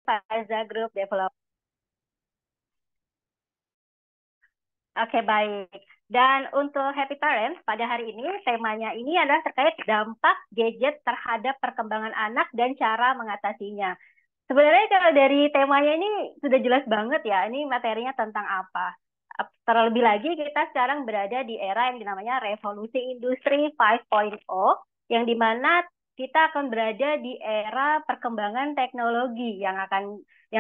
Faza Group Development. Oke, baik. Dan untuk Happy Parents, pada hari ini temanya ini adalah terkait dampak gadget terhadap perkembangan anak dan cara mengatasinya. Sebenarnya kalau dari temanya ini sudah jelas banget ya, ini materinya tentang apa. Terlebih lagi kita sekarang berada di era yang dinamanya revolusi industri 5.0, yang dimana kita akan berada di era perkembangan teknologi yang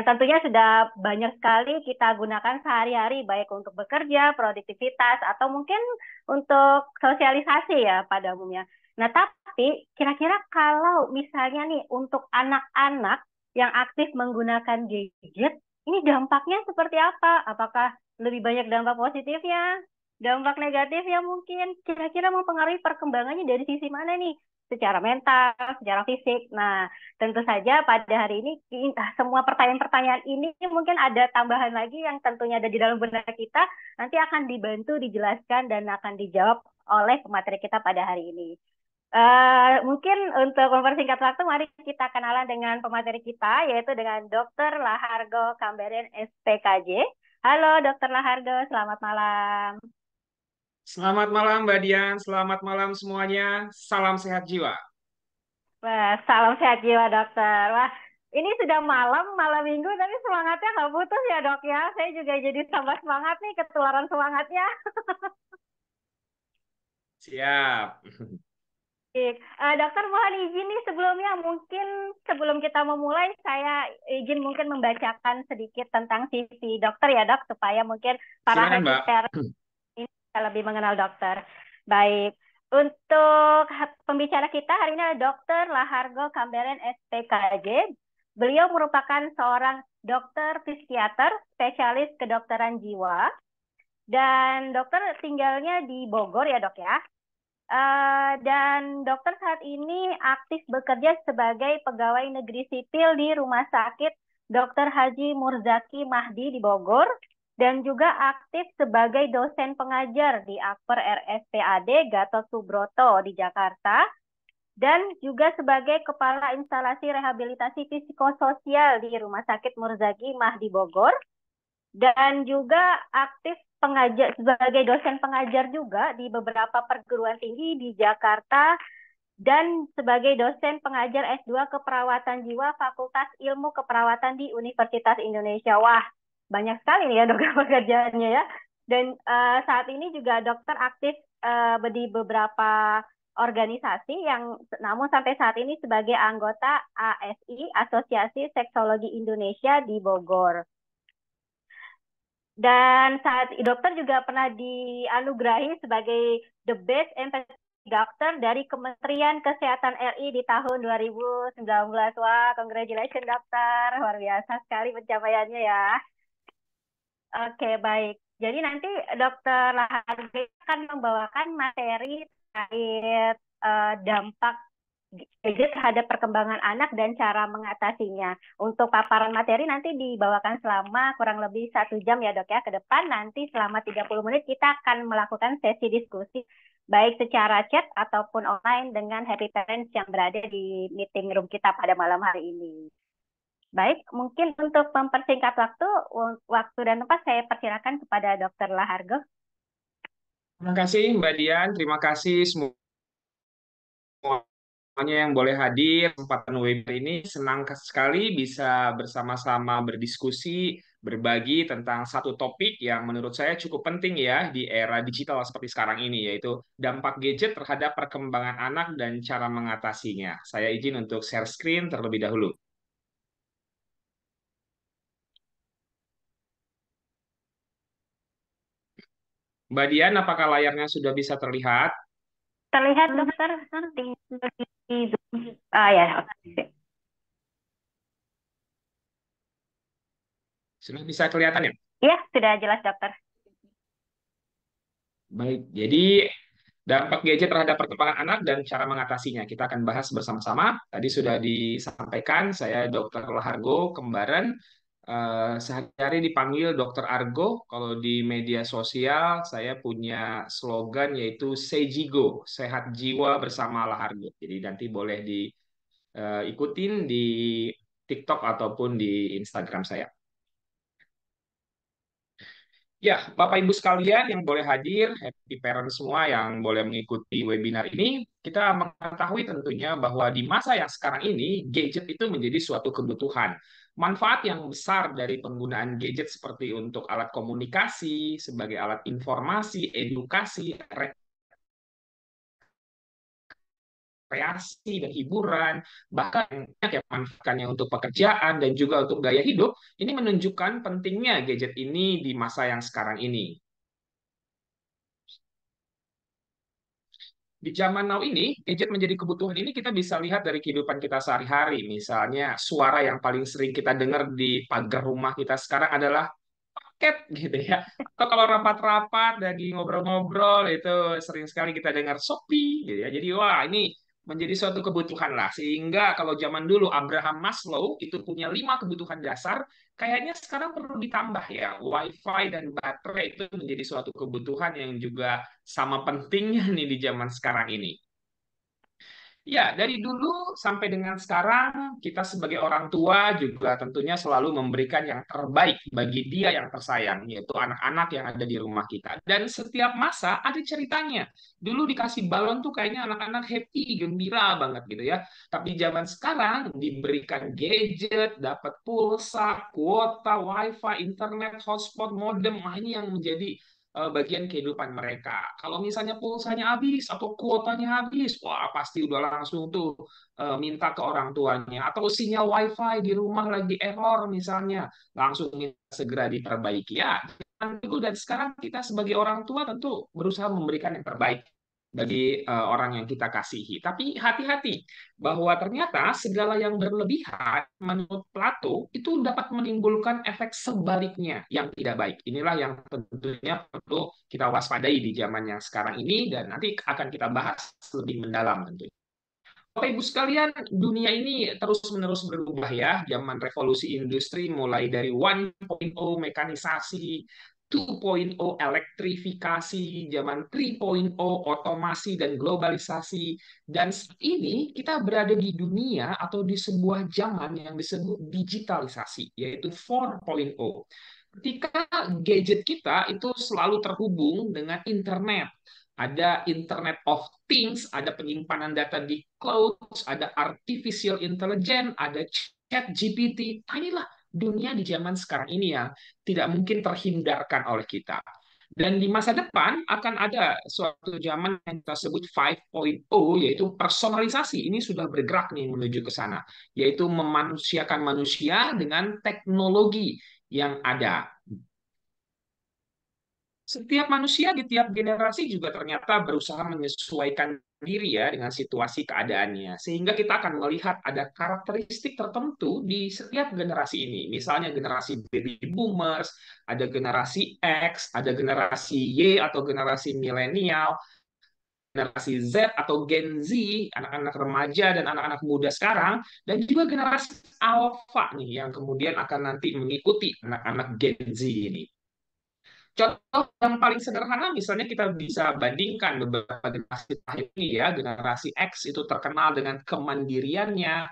tentunya sudah banyak sekali kita gunakan sehari-hari, baik untuk bekerja, produktivitas, atau mungkin untuk sosialisasi ya pada umumnya. Nah, tapi kira-kira kalau misalnya nih untuk anak-anak yang aktif menggunakan gadget, ini dampaknya seperti apa? Apakah lebih banyak dampak positifnya, dampak negatifnya mungkin? Kira-kira mempengaruhi perkembangannya dari sisi mana nih? Secara mental, secara fisik. Nah, tentu saja pada hari ini semua pertanyaan-pertanyaan ini mungkin ada tambahan lagi yang tentunya ada di dalam benak kita, nanti akan dibantu, dijelaskan, dan akan dijawab oleh pemateri kita pada hari ini. Mungkin untuk mempersingkat waktu, mari kita kenalan dengan pemateri kita, yaitu dengan Dr. Lahargo Kamberen, SPKJ. Halo, Dr. Lahargo, selamat malam. Selamat malam Mbak Dian, selamat malam semuanya. Salam sehat jiwa. Wah, salam sehat jiwa, dokter. Wah, ini sudah malam, malam minggu, tapi semangatnya nggak putus ya, dok ya. Saya juga jadi tambah semangat nih, ketularan semangatnya. Siap. Baik. Dokter mohon izin nih sebelumnya, mungkin sebelum kita memulai, saya izin mungkin membacakan sedikit tentang CV dokter ya, dok, supaya mungkin para Silakan happy Mbak. parents ini bisa lebih mengenal dokter. Baik. Untuk pembicara kita hari ini adalah Dr. Lahargo Kamberen, SPKJ. Beliau merupakan seorang dokter psikiater, spesialis kedokteran jiwa, dan dokter tinggalnya di Bogor ya, dok ya. Dan dokter saat ini aktif bekerja sebagai pegawai negeri sipil di Rumah Sakit Dr. Haji Murzaki Mahdi di Bogor, dan juga aktif sebagai dosen pengajar di Akper RSPAD Gatot Subroto di Jakarta, dan juga sebagai kepala instalasi rehabilitasi psikososial di Rumah Sakit Murzaki Mahdi Bogor, dan juga aktif pengajar sebagai dosen pengajar juga di beberapa perguruan tinggi di Jakarta, dan sebagai dosen pengajar S2 Keperawatan Jiwa Fakultas Ilmu Keperawatan di Universitas Indonesia. Wah, banyak sekali nih ya dokter pekerjaannya ya. Dan saat ini juga dokter aktif di beberapa organisasi yang namun sampai saat ini sebagai anggota ASI, Asosiasi Seksologi Indonesia di Bogor. Dan saat dokter juga pernah dianugerahi sebagai the best empathy doctor dari Kementerian Kesehatan RI di tahun 2019. Wah, congratulations dokter. Luar biasa sekali pencapaiannya ya. Oke, baik. Jadi nanti dokter Laharga akan membawakan materi terkait dampak gadget terhadap perkembangan anak dan cara mengatasinya. Untuk paparan materi nanti dibawakan selama kurang lebih 1 jam ya dok ya. Ke depan nanti selama 30 menit kita akan melakukan sesi diskusi baik secara chat ataupun online dengan happy parents yang berada di meeting room kita pada malam hari ini. Baik, mungkin untuk mempersingkat waktu dan tempat saya persilakan kepada Dr. Lahargo. Terima kasih Mbak Dian, terima kasih semuanya yang boleh hadir kesempatan webinar ini. Senang sekali bisa bersama-sama berdiskusi, berbagi tentang satu topik yang menurut saya cukup penting ya di era digital seperti sekarang ini, yaitu dampak gadget terhadap perkembangan anak dan cara mengatasinya. Saya izin untuk share screen terlebih dahulu. Mbak Dian, apakah layarnya sudah bisa terlihat? Terlihat dokter di Zoom. Ya, oke. Sudah bisa kelihatan ya? Ya, sudah jelas dokter. Baik, jadi dampak gadget terhadap perkembangan anak dan cara mengatasinya. Kita akan bahas bersama-sama. Tadi sudah disampaikan, saya Dr. Lahargo Kembaran. Sehari-hari dipanggil Dr. Argo. Kalau di media sosial, saya punya slogan yaitu Sejigo, Sehat Jiwa Bersama Lahargo. Jadi nanti boleh diikutin di TikTok ataupun di Instagram saya. Ya, Bapak Ibu sekalian yang boleh hadir, happy parent semua yang boleh mengikuti webinar ini, kita mengetahui tentunya bahwa di masa yang sekarang ini, gadget itu menjadi suatu kebutuhan. Manfaat yang besar dari penggunaan gadget seperti untuk alat komunikasi, sebagai alat informasi, edukasi, rekreasi, dan hiburan, bahkan banyak yang memanfaatkannya untuk pekerjaan dan juga untuk gaya hidup, ini menunjukkan pentingnya gadget ini di masa yang sekarang ini. Di zaman now ini, gadget menjadi kebutuhan ini kita bisa lihat dari kehidupan kita sehari-hari. Misalnya, suara yang paling sering kita dengar di pagar rumah kita sekarang adalah paket gitu ya. Atau kalau rapat-rapat lagi ngobrol-ngobrol itu sering sekali kita dengar Shopee gitu ya. Jadi wah ini menjadi suatu kebutuhan lah. Sehingga kalau zaman dulu Abraham Maslow itu punya 5 kebutuhan dasar, kayaknya sekarang perlu ditambah ya. WiFi dan baterai itu menjadi suatu kebutuhan yang juga sama pentingnya nih di zaman sekarang ini. Ya, dari dulu sampai dengan sekarang, kita sebagai orang tua juga tentunya selalu memberikan yang terbaik bagi dia yang tersayang, yaitu anak-anak yang ada di rumah kita. Dan setiap masa ada ceritanya. Dulu dikasih balon tuh kayaknya anak-anak happy, gembira banget gitu ya. Tapi zaman sekarang diberikan gadget, dapat pulsa, kuota, wifi, internet, hotspot, modem. Wah, ini yang menjadi bagian kehidupan mereka. Kalau misalnya pulsanya habis atau kuotanya habis, wah pasti udah langsung tuh minta ke orang tuanya. Atau sinyal wifi di rumah lagi error misalnya, langsung minta segera diperbaiki. Ya, dulu dan sekarang kita sebagai orang tua tentu berusaha memberikan yang terbaik bagi orang yang kita kasihi. Tapi hati-hati bahwa ternyata segala yang berlebihan menurut Plato itu dapat menimbulkan efek sebaliknya yang tidak baik. Inilah yang tentunya perlu kita waspadai di zaman yang sekarang ini dan nanti akan kita bahas lebih mendalam tentunya. Bapak Ibu sekalian, dunia ini terus-menerus berubah ya. Zaman revolusi industri mulai dari 1.0 mekanisasi, 2.0 elektrifikasi, zaman 3.0 otomasi dan globalisasi. Dan saat ini kita berada di dunia atau di sebuah zaman yang disebut digitalisasi, yaitu 4.0. Ketika gadget kita itu selalu terhubung dengan internet, ada Internet of Things, ada penyimpanan data di cloud, ada artificial intelligence, ada chat GPT. Nah, inilah dunia di zaman sekarang ini yang tidak mungkin terhindarkan oleh kita. Dan di masa depan akan ada suatu zaman yang kita sebut 5.0, yaitu personalisasi. Ini sudah bergerak nih menuju ke sana, yaitu memanusiakan manusia dengan teknologi yang ada. Setiap manusia di tiap generasi juga ternyata berusaha menyesuaikan diri ya dengan situasi keadaannya. Sehingga kita akan melihat ada karakteristik tertentu di setiap generasi ini. Misalnya generasi baby boomers, ada generasi X, ada generasi Y atau generasi milenial, generasi Z atau Gen Z, anak-anak remaja dan anak-anak muda sekarang, dan juga generasi Alpha nih yang kemudian akan nanti mengikuti anak-anak Gen Z ini. Contoh yang paling sederhana misalnya kita bisa bandingkan beberapa generasi terakhir ini ya, generasi X itu terkenal dengan kemandiriannya,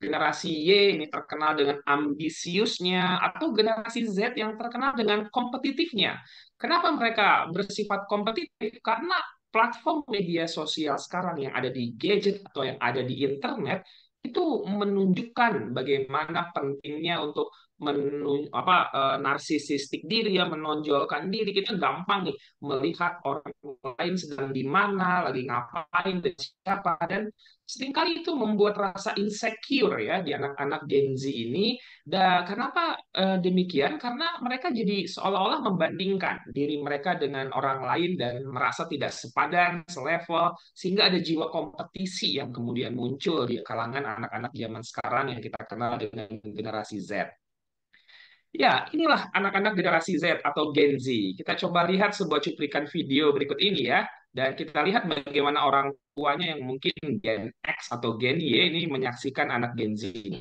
generasi Y ini terkenal dengan ambisiusnya, atau generasi Z yang terkenal dengan kompetitifnya. Kenapa mereka bersifat kompetitif? Karena platform media sosial sekarang yang ada di gadget atau yang ada di internet itu menunjukkan bagaimana pentingnya untuk narsisistik diri ya, menonjolkan diri. Kita gampang nih melihat orang lain sedang di mana, lagi ngapain, dan siapa, dan seringkali itu membuat rasa insecure ya di anak-anak Gen Z ini. Dan kenapa demikian? Karena mereka jadi seolah-olah membandingkan diri mereka dengan orang lain dan merasa tidak sepadan, selevel, sehingga ada jiwa kompetisi yang kemudian muncul di kalangan anak-anak zaman sekarang yang kita kenal dengan generasi Z. Ya, inilah anak-anak generasi Z atau Gen Z. Kita coba lihat sebuah cuplikan video berikut ini ya. Dan kita lihat bagaimana orang tuanya yang mungkin Gen X atau Gen Y ini menyaksikan anak Gen Z ini.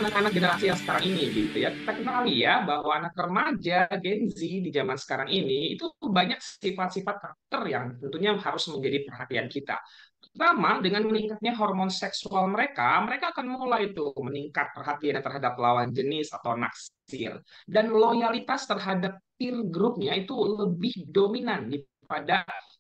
anak-anak generasi yang sekarang ini gitu ya. Kita kenali ya bahwa anak remaja Gen Z di zaman sekarang ini itu banyak sifat-sifat karakter yang tentunya harus menjadi perhatian kita. Pertama, dengan meningkatnya hormon seksual mereka, mereka akan mulai tuh meningkat perhatian terhadap lawan jenis atau naksir. Dan loyalitas terhadap peer groupnya itu lebih dominan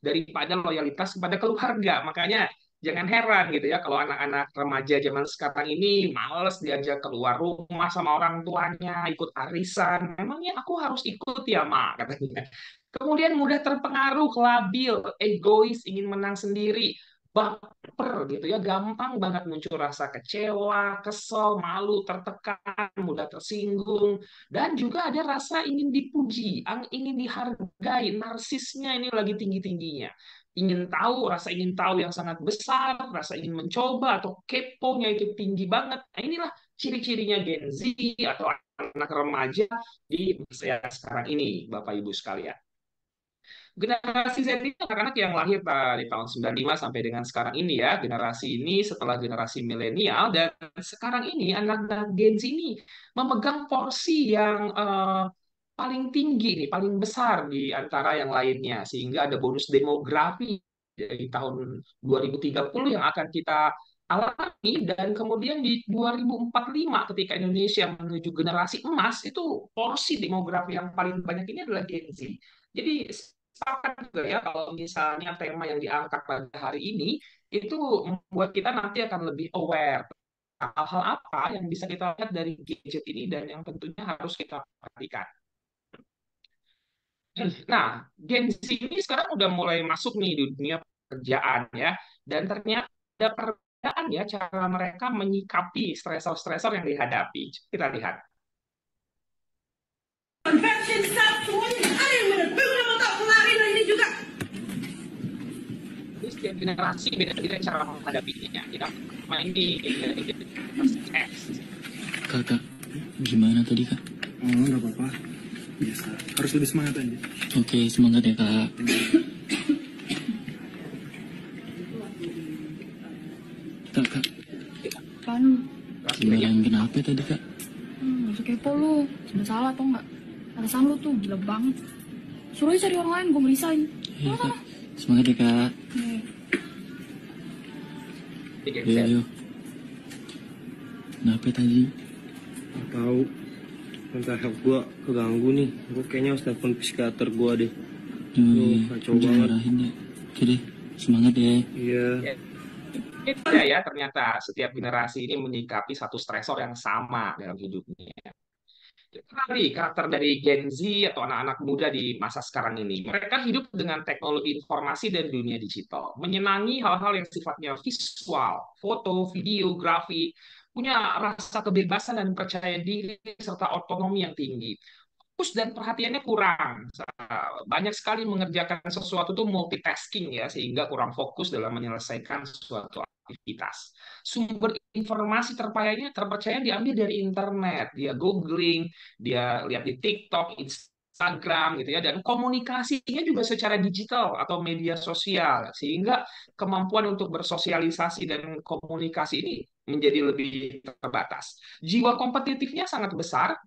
daripada loyalitas kepada keluarga. Makanya jangan heran gitu ya kalau anak-anak remaja zaman sekarang ini males diajak keluar rumah sama orang tuanya, ikut arisan. Memangnya aku harus ikut ya, Ma, katanya. Kemudian mudah terpengaruh, labil, egois, ingin menang sendiri, baper gitu ya, gampang banget muncul rasa kecewa, kesel, malu, tertekan, mudah tersinggung, dan juga ada rasa ingin dipuji, ingin dihargai, narsisnya ini lagi tinggi-tingginya. Rasa ingin tahu yang sangat besar, rasa ingin mencoba atau keponya itu tinggi banget. Nah, inilah ciri-cirinya Gen Z atau anak remaja di masa yang sekarang ini, Bapak Ibu sekalian. Generasi Z ini anak-anak yang lahir dari tahun 95 sampai dengan sekarang ini ya. Generasi ini setelah generasi milenial, dan sekarang ini anak-anak Gen Z ini memegang porsi yang paling tinggi nih, paling besar di antara yang lainnya, sehingga ada bonus demografi dari tahun 2030 yang akan kita alami, dan kemudian di 2045 ketika Indonesia menuju generasi emas itu porsi demografi yang paling banyak ini adalah Gen Z. Jadi sepakat juga ya kalau misalnya tema yang diangkat pada hari ini itu membuat kita nanti akan lebih aware hal-hal apa yang bisa kita lihat dari gadget ini dan yang tentunya harus kita perhatikan. Nah, Gen Z ini sekarang udah mulai masuk nih di dunia pekerjaan ya, dan ternyata ada perbedaan ya cara mereka menyikapi stresor-stresor yang dihadapi. Kita lihat. Jadi setiap generasi beda-beda cara menghadapinya. Kita main di stres. Kakak, gimana tadi kak? Oh, nggak apa-apa. Biasa. Harus lebih semangat aja. Oke, semangat ya kak. Kak, Kan, gimana kenapa tadi kak? gak usah kepo lu. Sudah salah tau nggak? Alasan lu tuh gila banget. Suruh aja cari orang lain, gue mau resign. Iya kak, semangat ya kak. Yo. Kenapa tadi? Nggak tahu. Mental health gue keganggu nih. Gue kayaknya harus telepon psikiater gue deh. Kacau banget. Ya. Oke deh, semangat ya. Iya. Itu ya ternyata setiap generasi ini menyikapi satu stresor yang sama dalam hidupnya. Kenali karakter dari Gen Z atau anak-anak muda di masa sekarang ini. Mereka hidup dengan teknologi informasi dan dunia digital, menyenangi hal-hal yang sifatnya visual, foto, video, grafik, punya rasa kebebasan dan percaya diri serta otonomi yang tinggi. Fokus dan perhatiannya kurang. Banyak sekali mengerjakan sesuatu itu multitasking ya, sehingga kurang fokus dalam menyelesaikan suatu aktivitas. Sumber informasi terpercaya diambil dari internet. Dia googling, dia lihat di TikTok, Instagram gitu ya, dan komunikasinya juga secara digital atau media sosial, sehingga kemampuan untuk bersosialisasi dan komunikasi ini menjadi lebih terbatas. Jiwa kompetitifnya sangat besar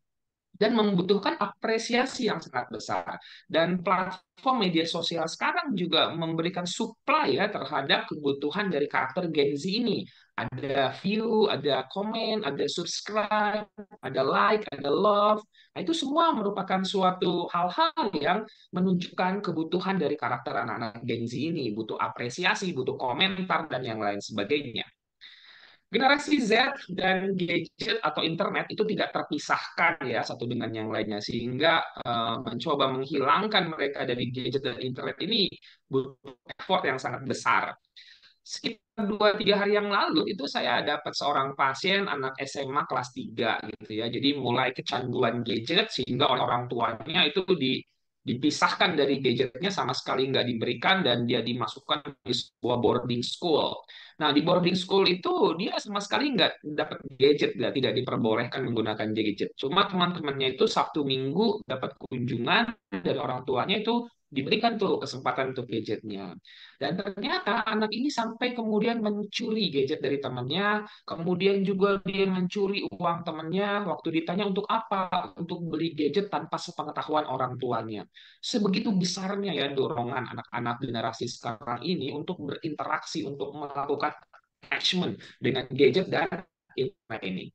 dan membutuhkan apresiasi yang sangat besar. Dan platform media sosial sekarang juga memberikan supply ya terhadap kebutuhan dari karakter Gen Z ini. Ada view, ada komen, ada subscribe, ada like, ada love. Nah, itu semua merupakan suatu hal-hal yang menunjukkan kebutuhan dari karakter anak-anak Gen Z ini. Butuh apresiasi, butuh komentar, dan yang lain sebagainya. Generasi Z dan gadget atau internet itu tidak terpisahkan ya satu dengan yang lainnya, sehingga mencoba menghilangkan mereka dari gadget dan internet ini butuh effort yang sangat besar. Sekitar 2-3 hari yang lalu itu saya dapat seorang pasien anak SMA kelas 3 gitu ya. Jadi mulai kecanduan gadget sehingga orang tuanya itu dipisahkan dari gadgetnya, sama sekali nggak diberikan, dan dia dimasukkan di sebuah boarding school. Nah, di boarding school itu dia sama sekali nggak dapat gadget, tidak diperbolehkan menggunakan gadget. Cuma teman-temannya itu Sabtu Minggu dapat kunjungan dari orang tuanya itu diberikan tuh kesempatan untuk gadgetnya. Dan ternyata anak ini sampai kemudian mencuri gadget dari temannya, kemudian juga dia mencuri uang temannya waktu ditanya untuk apa, untuk beli gadget tanpa sepengetahuan orang tuanya. Sebegitu besarnya ya dorongan anak-anak generasi sekarang ini untuk berinteraksi, untuk melakukan attachment dengan gadget dan internet ini.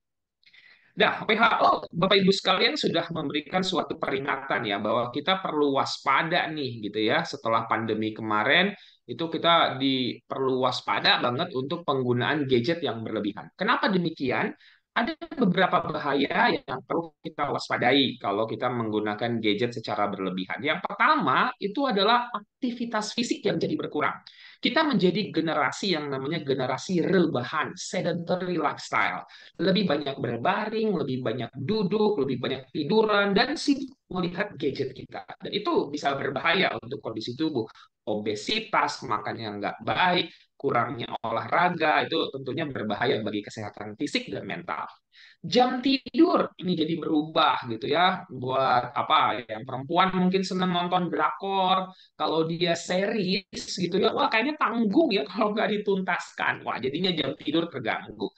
Nah, WHO, Bapak Ibu sekalian sudah memberikan suatu peringatan ya bahwa kita perlu waspada nih gitu ya. Setelah pandemi kemarin itu kita perlu waspada banget untuk penggunaan gadget yang berlebihan. Kenapa demikian? Ada beberapa bahaya yang perlu kita waspadai kalau kita menggunakan gadget secara berlebihan. Yang pertama itu adalah aktivitas fisik yang jadi berkurang. Kita menjadi generasi yang namanya generasi rebahan, sedentary lifestyle, lebih banyak berbaring, lebih banyak duduk, lebih banyak tiduran, dan sibuk melihat gadget kita. Dan itu bisa berbahaya untuk kondisi tubuh. Obesitas, makan yang nggak baik, kurangnya olahraga, itu tentunya berbahaya bagi kesehatan fisik dan mental. Jam tidur ini jadi berubah gitu ya. Buat apa yang perempuan mungkin senang nonton drakor, kalau dia series gitu ya, wah kayaknya tanggung ya kalau nggak dituntaskan. Wah jadinya jam tidur terganggu.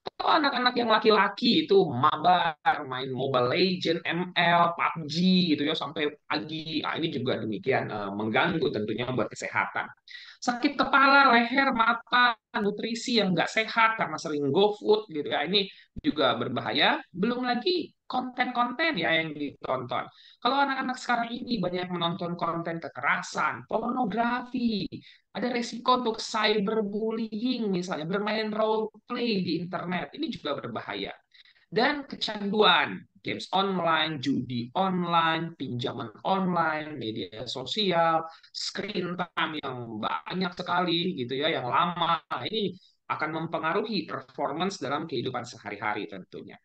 Atau anak-anak yang laki-laki itu mabar, main Mobile Legend, ML, PUBG gitu ya sampai pagi. Ah, ini juga demikian mengganggu tentunya buat kesehatan. Sakit kepala, leher, mata, nutrisi yang nggak sehat karena sering GoFood gitu ya. Ini juga berbahaya. Belum lagi konten-konten ya yang ditonton. Kalau anak-anak sekarang ini banyak menonton konten kekerasan, pornografi, ada resiko untuk cyberbullying misalnya, bermain role play di internet. Ini juga berbahaya. Dan kecanduan, games online, judi online, pinjaman online, media sosial, screen time yang banyak sekali gitu ya, yang lama. Nah, ini akan mempengaruhi performance dalam kehidupan sehari-hari tentunya.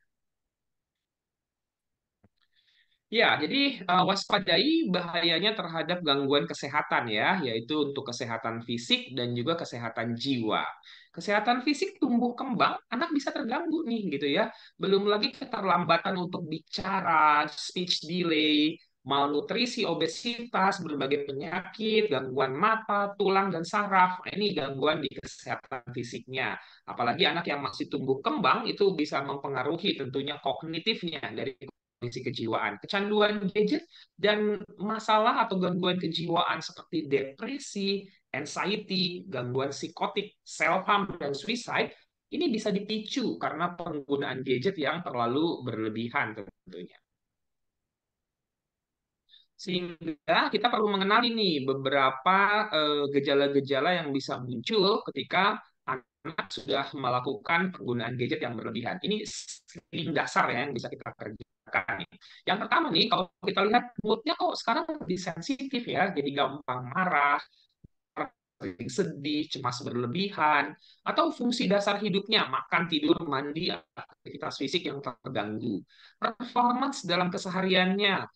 Ya, jadi waspadai bahayanya terhadap gangguan kesehatan ya, yaitu untuk kesehatan fisik dan juga kesehatan jiwa. Kesehatan fisik tumbuh kembang, anak bisa terganggu nih gitu ya. Belum lagi keterlambatan untuk bicara, speech delay, malnutrisi, obesitas, berbagai penyakit, gangguan mata, tulang, dan saraf. Nah, ini gangguan di kesehatan fisiknya. Apalagi anak yang masih tumbuh kembang itu bisa mempengaruhi tentunya kognitifnya dari kondisi kejiwaan, kecanduan gadget, dan masalah atau gangguan kejiwaan seperti depresi, anxiety, gangguan psikotik, self-harm, dan suicide, ini bisa dipicu karena penggunaan gadget yang terlalu berlebihan tentunya. Sehingga kita perlu mengenali nih beberapa gejala-gejala yang bisa muncul ketika anak sudah melakukan penggunaan gadget yang berlebihan. Ini screening dasar ya yang bisa kita kerjakan. Yang pertama nih, kalau kita lihat moodnya kok sekarang lebih sensitif ya, jadi gampang marah, sering sedih, cemas berlebihan, atau fungsi dasar hidupnya, makan, tidur, mandi, aktivitas fisik yang terganggu. Performance dalam kesehariannya,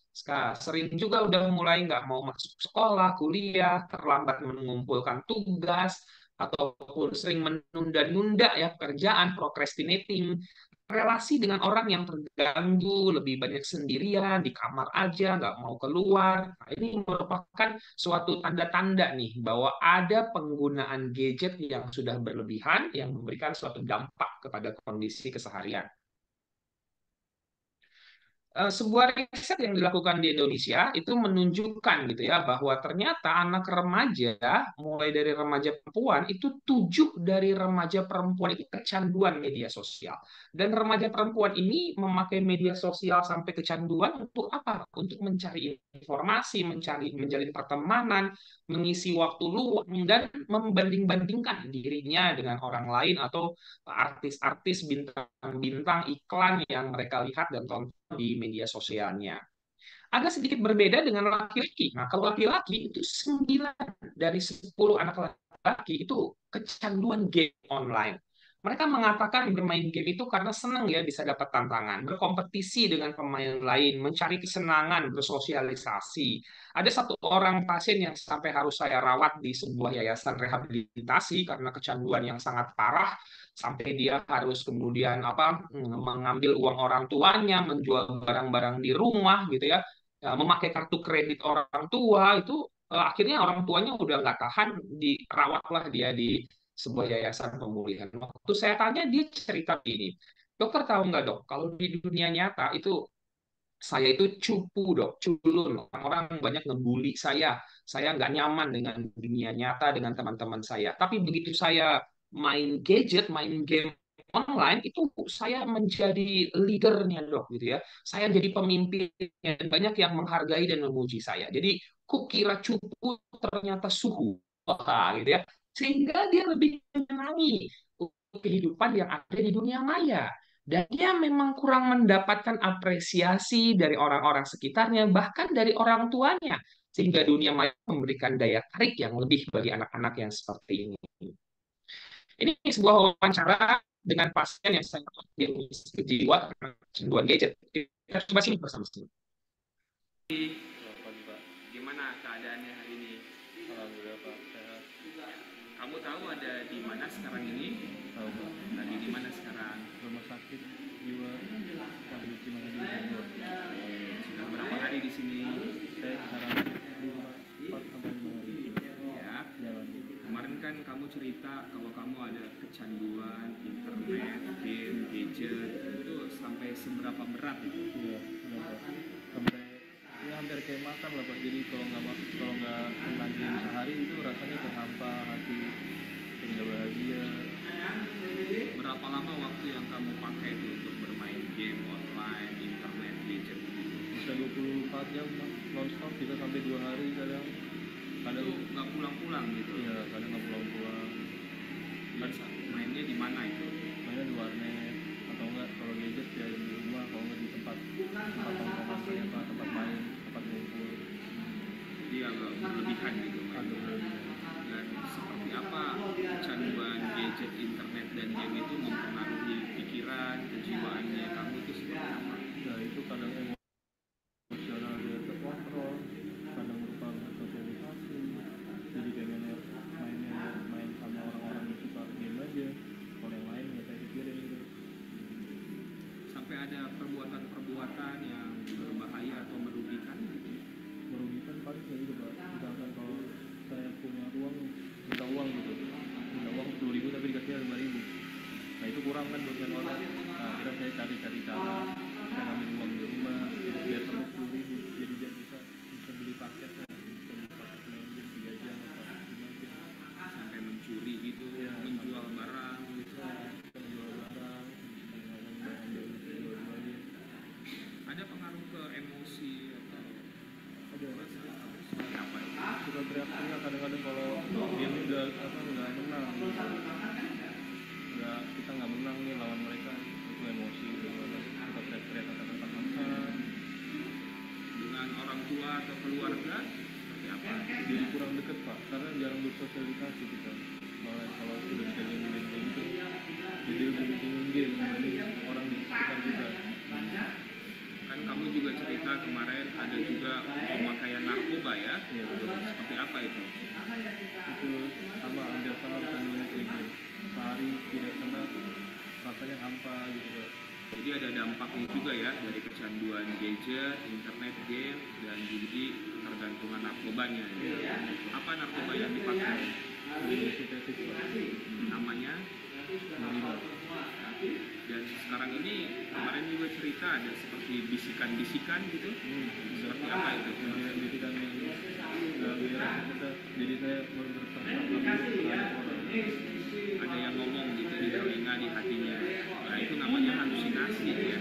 sering juga udah mulai nggak mau masuk sekolah, kuliah, terlambat mengumpulkan tugas, ataupun sering menunda-nunda ya pekerjaan, procrastinating, relasi dengan orang yang terganggu, lebih banyak sendirian, di kamar aja, nggak mau keluar. Nah, ini merupakan suatu tanda-tanda nih bahwa ada penggunaan gadget yang sudah berlebihan yang memberikan suatu dampak kepada kondisi keseharian. Sebuah riset yang dilakukan di Indonesia itu menunjukkan gitu ya bahwa ternyata anak remaja mulai dari remaja perempuan itu 7 dari remaja perempuan itu kecanduan media sosial, dan remaja perempuan ini memakai media sosial sampai kecanduan untuk apa? Untuk mencari informasi, menjalin pertemanan, mengisi waktu luang, dan membanding-bandingkan dirinya dengan orang lain atau artis-artis, bintang-bintang iklan yang mereka lihat dan tonton di media sosialnya. Agak sedikit berbeda dengan laki-laki. Nah, kalau laki-laki itu 9 dari 10 anak laki-laki itu kecanduan game online. Mereka mengatakan bermain game itu karena senang ya bisa dapat tantangan, berkompetisi dengan pemain lain, mencari kesenangan, bersosialisasi. Ada satu orang pasien yang sampai harus saya rawat di sebuah yayasan rehabilitasi karena kecanduan yang sangat parah, sampai dia harus kemudian mengambil uang orang tuanya, menjual barang-barang di rumah gitu ya. memakai kartu kredit orang tua itu akhirnya orang tuanya udah nggak tahan, dirawatlah dia di sebuah yayasan pemulihan. Waktu saya tanya dia cerita gini, dokter tahu nggak dok, kalau di dunia nyata itu saya itu cupu dok, culun. Orang-orang banyak ngebully saya nggak nyaman dengan dunia nyata, dengan teman-teman saya. Tapi begitu saya main gadget, main game online, itu saya menjadi leadernya dok, gitu ya. Saya jadi pemimpinnya, dan banyak yang menghargai dan memuji saya. Jadi kukira cupu ternyata suhu. Wah, gitu ya. Sehingga dia lebih menyenangi kehidupan yang ada di dunia maya. Dan dia memang kurang mendapatkan apresiasi dari orang-orang sekitarnya, bahkan dari orang tuanya. Sehingga dunia maya memberikan daya tarik yang lebih bagi anak-anak yang seperti ini. Ini sebuah wawancara dengan pasien yang saya jiwa karena kecanduan gadget. Kita coba sini bersama sama. Gimana keadaannya hari ini? Alhamdulillah Pak, sehat. Kamu tahu ada di mana sekarang ini? Tahu Pak, Lagi di mana sekarang? rumah sakit jiwa Wahyu Cimanggil Bogor. Sudah berapa hari di sini? Saya sekarang di rumah 4 sampai 5 hari. Ya. Jalan. Kemarin kan kamu cerita kalau kamu ada kecanduan internet, game, gadget, itu sampai seberapa berat itu? Iya, benar Pak. Sampai ya hampir kayak makan lah Pak. Jadi kalau nggak kena game sehari itu rasanya kayak hampa hati, kayak nggak bahagia. Berapa lama waktu yang kamu pakai itu untuk bermain game online, internet, gadget? Bisa 24 jam Pak, non-stop, bisa sampai 2 hari kadang. Itu nggak pulang-pulang gitu? Iya, kadang nggak pulang-pulang. Biasa mainnya di mana itu? Mainnya di warnet atau enggak kalau gadget ya di rumah, kalau enggak di tempat tongkrongan saya Pak, tempat main, tempat ngumpul. Dia agak berlebihan gitu Agak mainnya. berlebihan. Dan seperti apa kecanduan gadget, internet, dan game itu mempengaruhi pikiran, kejiwaannya kamu itu seperti apa? Nah itu kadang emosional dia terkontrol, kadang lupa bersosialisasi, jadi pengennya main sama orang-orang yang suka game aja, kalau yang lain nggak saya pikirin gitu. Sampai ada perbuatan-perbuatan yang berbahaya atau merugikan gitu. Merugikan paling kayak gitu Pak, misalkan kalau saya punya uang, minta uang gitu, minta uang 10.000 tapi dikasihnya 5.000, nah itu kurang kan buat orang. Nah akhirnya saya cari cara, saya ngambil uang di rumah biar sama 10.000, jadi dia bisa beli paket, bisa beli paket main game 3 jam atau 5 jam. Sampai mencuri gitu, Iya, menjual barang gitu. Kita jual barang, kadang-kadang barang baru saya jual-jualin. Ada pengaruh ke emosi atau Ada seperti apa itu? suka teriak-teriak kadang-kadang kalau game udah nggak menang, kita nggak menang nih lawan mereka, itu emosi gitu, suka teriak-teriak kata-kata kasar. Dengan orang tua atau keluarga seperti apa? Jadi kurang deket Pak, karena jarang bersosialisasi kita, malah kalau sudah pegang game kayak gitu jadi lebih ingin game dibanding orang di sekitar kita. Kan kamu juga cerita kemarin ada juga pemakaian narkoba ya? Ya betul. Seperti apa itu? Itu sama, hampir sama kandungannya kayak game, sehari tidak kena rasanya hampa gitu Pak. Jadi ada dampaknya juga ya dari kecanduan gadget, internet, game, dan jadi ketergantungan narkobanya. Ya. Apa narkoba yang dipakai? Lebih sintetis Pak, Namanya? Marina. Dan sekarang ini kemarin juga cerita ada seperti bisikan-bisikan gitu. Seperti apa itu? Bisikan yang nggak beres kita, jadi saya berprasangka terhadap orang. Ada yang ngomong gitu di telinga, di hatinya. Nah itu namanya halusinasi ya.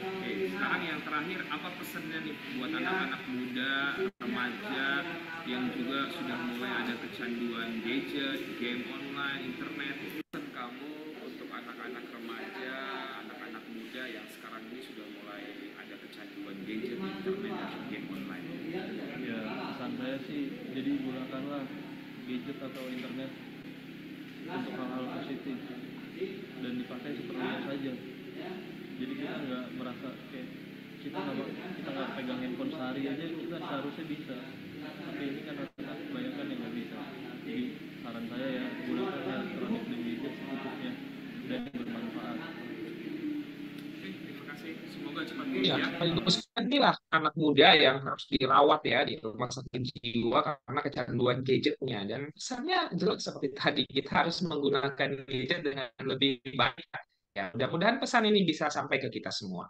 Oke, sekarang yang terakhir, apa pesannya nih buat anak-anak muda, remaja yang juga sudah mulai ada kecanduan gadget, game online, internet? Pesan kamu untuk anak-anak remaja, anak-anak muda yang sekarang ini sudah mulai ada kecanduan gadget, internet, dan game online? Ya pesan saya sih, jadi gunakanlah gadget atau internet untuk hal-hal positif dan dipakai seperlunya saja. Jadi kita nggak merasa kayak kita nggak pegang handphone sehari aja, kita seharusnya bisa, tapi ini kan kebanyakan yang nggak bisa. Jadi saran saya ya, gunakan elektronik dan gadget secukupnya dan yang bermanfaat. Oke, terima kasih. Semoga cepat pulih ya. inilah anak muda yang harus dirawat ya di rumah sakit jiwa karena kecanduan gadgetnya. Dan pesannya jelas seperti tadi, kita harus menggunakan gadget dengan lebih baik. Ya, mudah-mudahan pesan ini bisa sampai ke kita semua.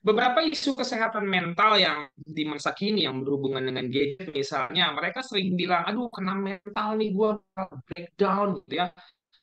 Beberapa isu kesehatan mental yang di masa kini yang berhubungan dengan gadget, misalnya mereka sering bilang, aduh kena mental nih, gue breakdown gitu ya.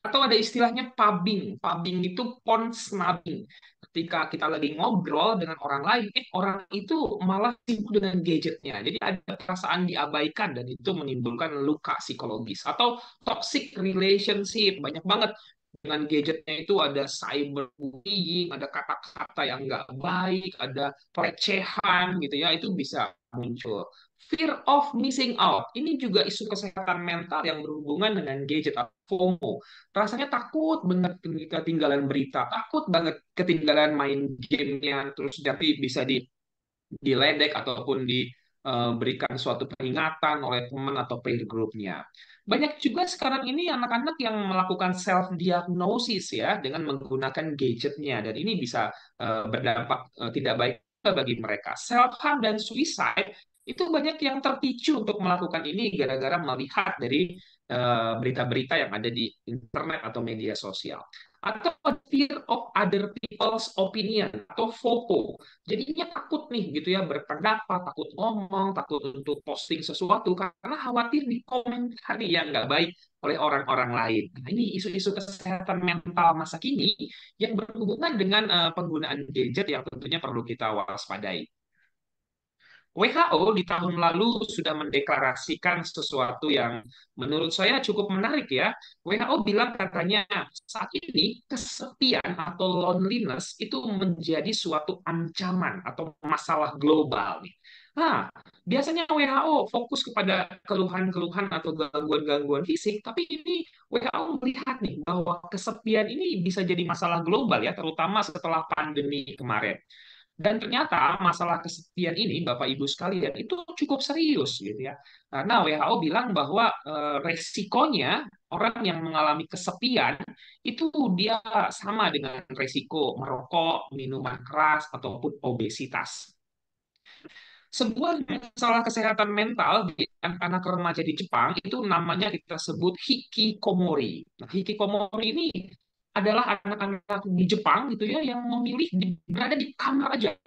Atau ada istilahnya pubbing. Pubbing itu pond snubbing. Ketika kita lagi ngobrol dengan orang lain, orang itu malah sibuk dengan gadgetnya. Jadi ada perasaan diabaikan dan itu menimbulkan luka psikologis. Atau toxic relationship. Banyak banget dengan gadgetnya itu ada cyberbullying, ada kata-kata yang nggak baik, ada pelecehan gitu ya, itu bisa muncul. Fear of missing out. Ini juga isu kesehatan mental yang berhubungan dengan gadget atau FOMO. Rasanya takut banget ketinggalan berita, takut banget ketinggalan main gamenya, terus jadi bisa diledek ataupun diberikan suatu peringatan oleh teman atau peer groupnya. Banyak juga sekarang ini anak-anak yang melakukan self diagnosis ya dengan menggunakan gadgetnya dan ini bisa berdampak tidak baik bagi mereka. Self harm dan suicide itu banyak yang terpicu untuk melakukan ini gara-gara melihat dari berita-berita yang ada di internet atau media sosial. Atau fear of other people's opinion atau FOPO. Jadinya takut nih gitu ya berpendapat, takut ngomong, takut untuk posting sesuatu karena khawatir dikomentari yang nggak baik oleh orang-orang lain. Nah, ini isu-isu kesehatan mental masa kini yang berhubungan dengan penggunaan gadget yang tentunya perlu kita waspadai. WHO di tahun lalu sudah mendeklarasikan sesuatu yang menurut saya cukup menarik ya. WHO bilang katanya saat ini kesepian atau loneliness itu menjadi suatu ancaman atau masalah global nih. Nah, biasanya WHO fokus kepada keluhan-keluhan atau gangguan-gangguan fisik, tapi ini WHO melihat nih bahwa kesepian ini bisa jadi masalah global ya, terutama setelah pandemi kemarin. Dan ternyata masalah kesepian ini, Bapak Ibu sekalian, itu cukup serius gitu ya. Karena WHO bilang bahwa resikonya orang yang mengalami kesepian itu dia sama dengan resiko merokok, minuman keras, ataupun obesitas. Sebuah masalah kesehatan mental di anak remaja di Jepang itu namanya kita sebut hikikomori. Nah, hikikomori ini adalah anak-anak di Jepang gitu ya yang memilih berada di kamar aja,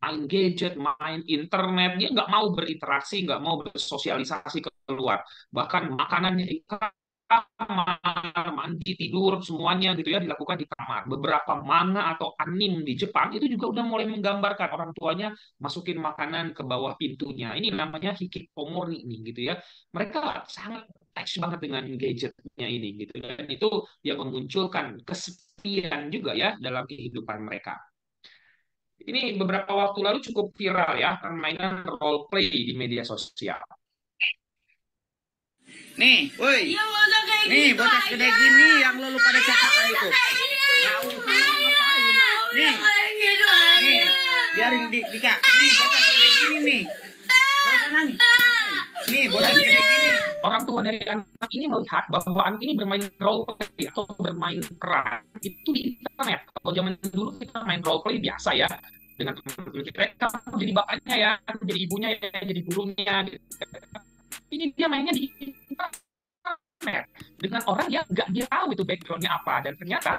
main gadget, main internet, dia nggak mau berinteraksi, nggak mau bersosialisasi keluar, bahkan makanannya di kamar, mandi, tidur, semuanya gitu ya dilakukan di kamar. Beberapa manga atau anime di Jepang itu juga udah mulai menggambarkan orang tuanya masukin makanan ke bawah pintunya. Ini namanya hikikomori nih gitu ya. Mereka sangat attach banget dengan gadgetnya ini gitu dan itu yang memunculkan kesepian juga ya dalam kehidupan mereka. Ini beberapa waktu lalu cukup viral ya permainan role play di media sosial. Nih, woi. Nih, bocah gede gini yang lu pada cetakan itu. Nih. Nih, biarin Dika. Nih, bocah gede gini nih. Gak usah nangis. Nih, bocah gede gini. Orang tua dari anak ini melihat bahwa anak ini bermain role play atau bermain peran itu di internet. Kalau zaman dulu kita main role play biasa ya dengan teman-teman kita jadi bapaknya ya, jadi ibunya ya, jadi gurunya. Gitu. Ini dia mainnya di internet dengan orang yang nggak dia tahu itu backgroundnya apa dan ternyata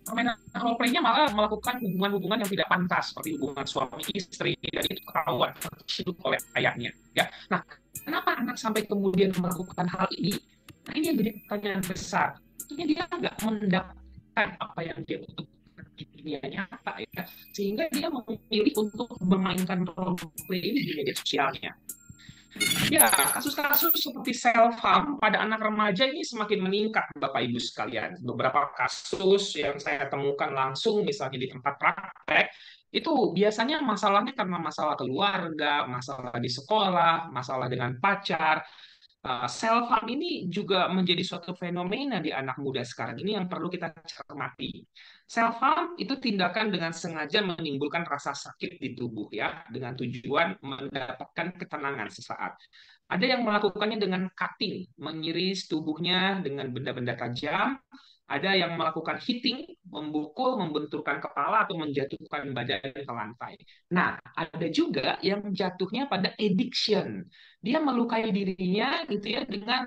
permainan role play-nya malah melakukan hubungan-hubungan yang tidak pantas seperti hubungan suami istri dan itu ketahuan terciduk oleh ayahnya ya. Nah, kenapa anak sampai kemudian melakukan hal ini? Nah, ini yang jadi pertanyaan besar. Tentunya dia nggak mendapatkan apa yang dia butuhkan di dunia nyata ya, sehingga dia memilih untuk memainkan role play ini di media sosialnya. Ya, kasus-kasus seperti self-harm pada anak remaja ini semakin meningkat, Bapak Ibu sekalian. Beberapa kasus yang saya temukan langsung, misalnya di tempat praktek, itu biasanya masalahnya karena masalah keluarga, masalah di sekolah, masalah dengan pacar. Self-harm ini juga menjadi suatu fenomena di anak muda sekarang ini yang perlu kita cermati. Self-harm itu tindakan dengan sengaja menimbulkan rasa sakit di tubuh ya, dengan tujuan mendapatkan ketenangan sesaat. Ada yang melakukannya dengan cutting, mengiris tubuhnya dengan benda-benda tajam, Ada yang melakukan hitting, memukul, membenturkan kepala, atau menjatuhkan badan ke lantai. Nah, ada juga yang jatuhnya pada addiction. Dia melukai dirinya gitu ya dengan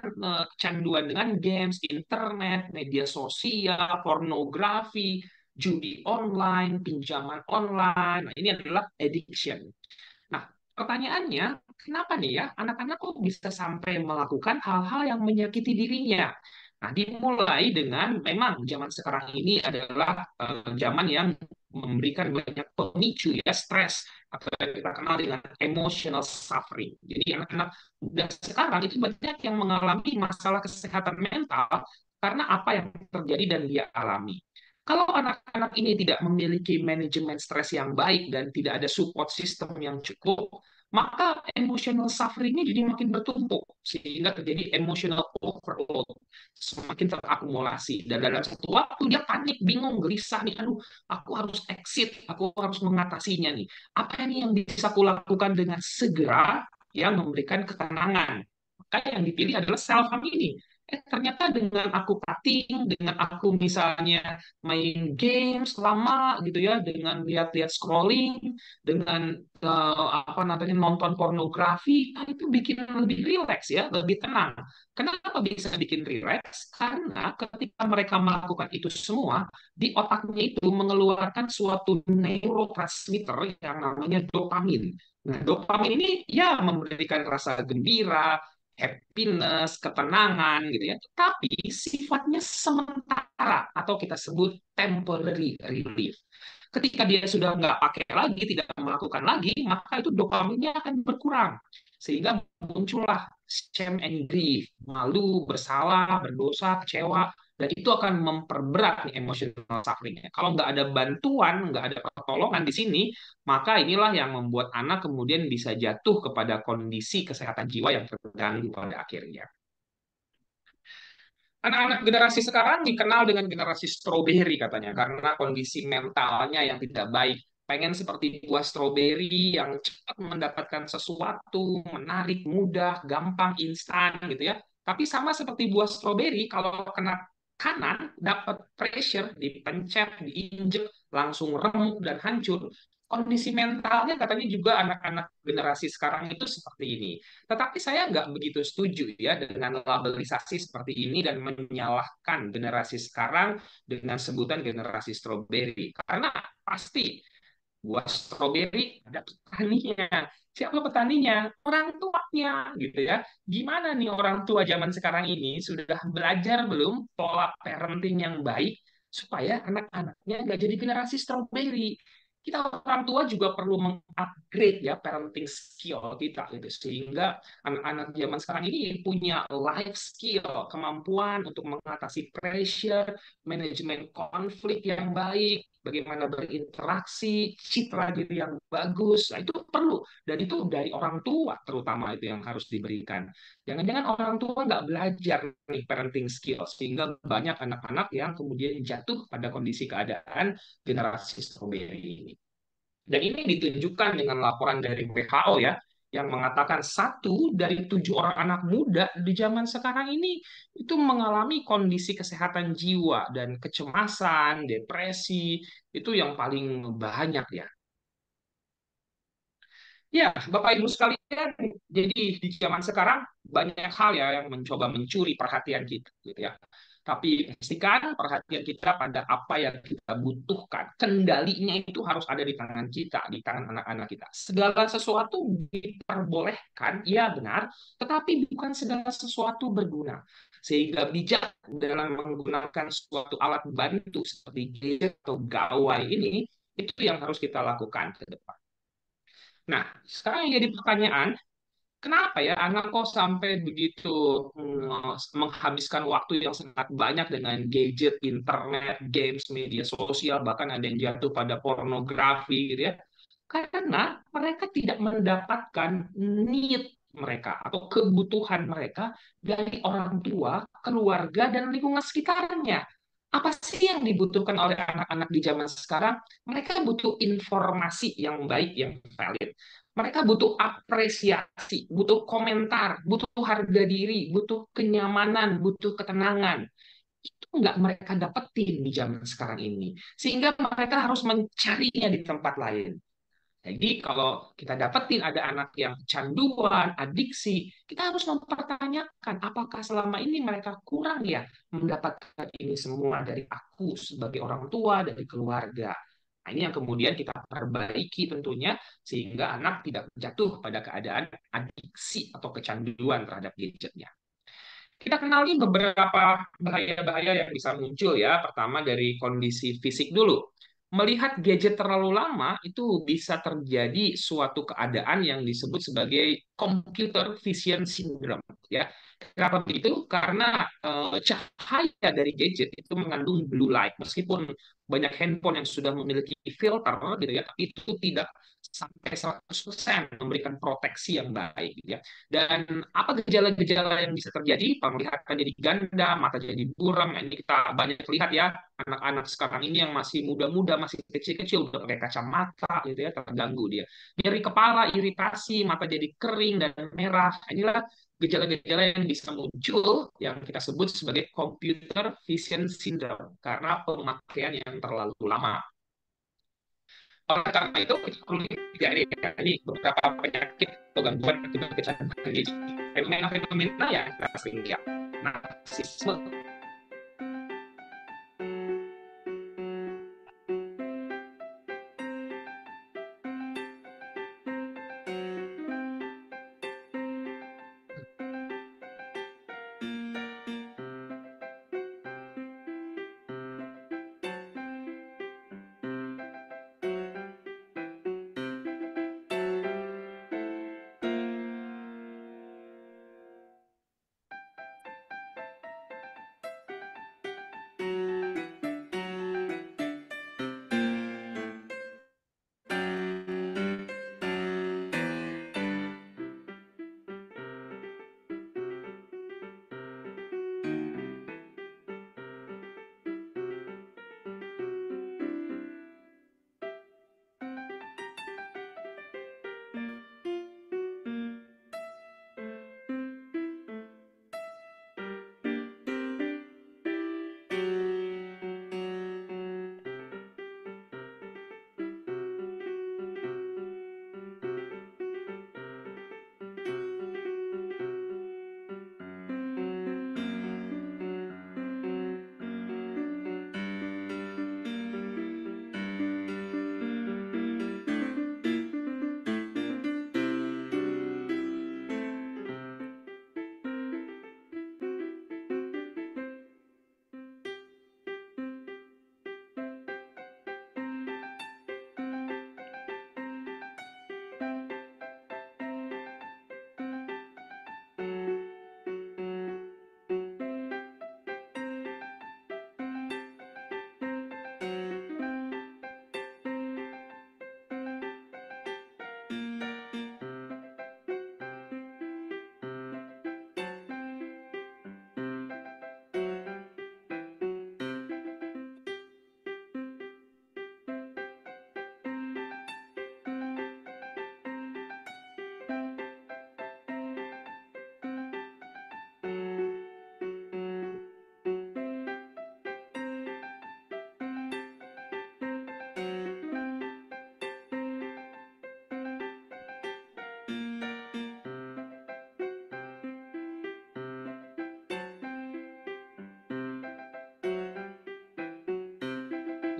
kecanduan dengan games, internet, media sosial, pornografi, judi online, pinjaman online. Nah, ini adalah addiction. Nah, pertanyaannya, kenapa nih ya anak-anak kok bisa sampai melakukan hal-hal yang menyakiti dirinya? Nah, dimulai dengan memang zaman sekarang ini adalah zaman yang memberikan banyak pemicu ya, stres atau yang kita kenal dengan emotional suffering. Jadi anak-anak muda sekarang itu banyak yang mengalami masalah kesehatan mental karena apa yang terjadi dan dia alami. Kalau anak-anak ini tidak memiliki manajemen stres yang baik dan tidak ada support system yang cukup, maka emotional suffering-nya jadi makin bertumpuk sehingga terjadi emotional overload, semakin terakumulasi dan dalam satu waktu dia panik, bingung, gelisah nih, aduh, aku harus exit, aku harus mengatasinya nih. Apa nih yang bisa aku lakukan dengan segera yang memberikan ketenangan? Maka yang dipilih adalah self harm ini. Ternyata dengan aku cutting, dengan aku misalnya main games lama gitu ya, dengan lihat-lihat scrolling, dengan apa namanya nonton pornografi, nah itu bikin lebih rileks ya, lebih tenang. Kenapa bisa bikin rileks? Karena ketika mereka melakukan itu semua, di otaknya itu mengeluarkan suatu neurotransmitter yang namanya dopamin. Nah, dopamin ini ya memberikan rasa gembira, happiness, ketenangan gitu ya. Tapi sifatnya sementara atau kita sebut temporary relief. Ketika dia sudah nggak pakai lagi, tidak melakukan lagi, maka itu dopaminnya akan berkurang. Sehingga muncullah shame and grief, malu, bersalah, berdosa, kecewa, dan itu akan memperberat nih emotional suffering-nya. Kalau nggak ada bantuan, nggak ada pertolongan di sini, maka inilah yang membuat anak kemudian bisa jatuh kepada kondisi kesehatan jiwa yang terganggu pada akhirnya. Anak-anak generasi sekarang dikenal dengan generasi stroberi katanya karena kondisi mentalnya yang tidak baik. Pengen seperti buah stroberi yang cepat mendapatkan sesuatu, menarik, mudah, gampang, instan gitu ya. Tapi sama seperti buah stroberi, kalau kena kanan dapat pressure, dipencet, diinjek, langsung remuk dan hancur. Kondisi mentalnya katanya juga anak-anak generasi sekarang itu seperti ini. Tetapi saya nggak begitu setuju ya dengan labelisasi seperti ini dan menyalahkan generasi sekarang dengan sebutan generasi stroberi. Karena pasti buah stroberi ada petaninya. Siapa petaninya? Orang tuanya gitu ya. Gimana nih orang tua zaman sekarang ini sudah belajar belum pola parenting yang baik supaya anak-anaknya nggak jadi generasi stroberi. Kita orang tua juga perlu mengupgrade ya parenting skill kita gitu sehingga anak-anak zaman sekarang ini punya life skill, kemampuan untuk mengatasi pressure, manajemen konflik yang baik, bagaimana berinteraksi, citra diri yang bagus. Nah, itu perlu dan itu dari orang tua terutama itu yang harus diberikan. Jangan-jangan orang tua nggak belajar nih parenting skill sehingga banyak anak-anak yang kemudian jatuh pada kondisi keadaan generasi stroberi ini. Dan ini ditunjukkan dengan laporan dari WHO ya, yang mengatakan 1 dari 7 orang anak muda di zaman sekarang ini itu mengalami kondisi kesehatan jiwa dan kecemasan, depresi, itu yang paling banyak ya. Ya, Bapak Ibu sekalian, jadi di zaman sekarang banyak hal ya yang mencoba mencuri perhatian kita, gitu ya. Tapi pastikan perhatian kita pada apa yang kita butuhkan. Kendalinya itu harus ada di tangan kita, di tangan anak-anak kita. Segala sesuatu diperbolehkan, ya benar, tetapi bukan segala sesuatu berguna. Sehingga bijak dalam menggunakan suatu alat bantu seperti gadget atau gawai ini, itu yang harus kita lakukan ke depan. Nah, sekarang yang jadi pertanyaan, kenapa ya anak kok sampai begitu menghabiskan waktu yang sangat banyak dengan gadget, internet, games, media sosial, bahkan ada yang jatuh pada pornografi gitu ya? Karena mereka tidak mendapatkan need mereka atau kebutuhan mereka dari orang tua, keluarga, dan lingkungan sekitarnya. Apa sih yang dibutuhkan oleh anak-anak di zaman sekarang? Mereka butuh informasi yang baik, yang valid. Mereka butuh apresiasi, butuh komentar, butuh harga diri, butuh kenyamanan, butuh ketenangan. itu nggak mereka dapetin di zaman sekarang ini. Sehingga mereka harus mencarinya di tempat lain. Jadi kalau kita dapetin ada anak yang kecanduan, adiksi, kita harus mempertanyakan apakah selama ini mereka kurang ya mendapatkan ini semua dari aku sebagai orang tua, dari keluarga. Nah, ini yang kemudian kita perbaiki tentunya sehingga anak tidak jatuh pada keadaan adiksi atau kecanduan terhadap gadgetnya. Kita kenali beberapa bahaya-bahaya yang bisa muncul ya. Pertama dari kondisi fisik dulu. Melihat gadget terlalu lama itu bisa terjadi suatu keadaan yang disebut sebagai computer vision syndrome ya. Kenapa begitu? Karena cahaya dari gadget itu mengandung blue light. Meskipun banyak handphone yang sudah memiliki filter gitu ya, tapi itu tidak sampai 100% memberikan proteksi yang baik gitu ya. Dan apa gejala-gejala yang bisa terjadi? Penglihatan jadi ganda, mata jadi buram. Ini kita banyak lihat ya, anak-anak sekarang ini yang masih muda-muda, masih kecil-kecil, udah pakai kacamata gitu ya, terganggu dia. Nyeri kepala, iritasi, mata jadi kering dan merah. Inilah gejala-gejala yang bisa muncul yang kita sebut sebagai computer vision syndrome karena pemakaian yang terlalu lama. Oleh karena itu, kita perlu hindari ya, ini beberapa penyakit atau gangguan akibat kecanduan gadget. Fenomena-fenomena yang kita sering lihat. Narsisme,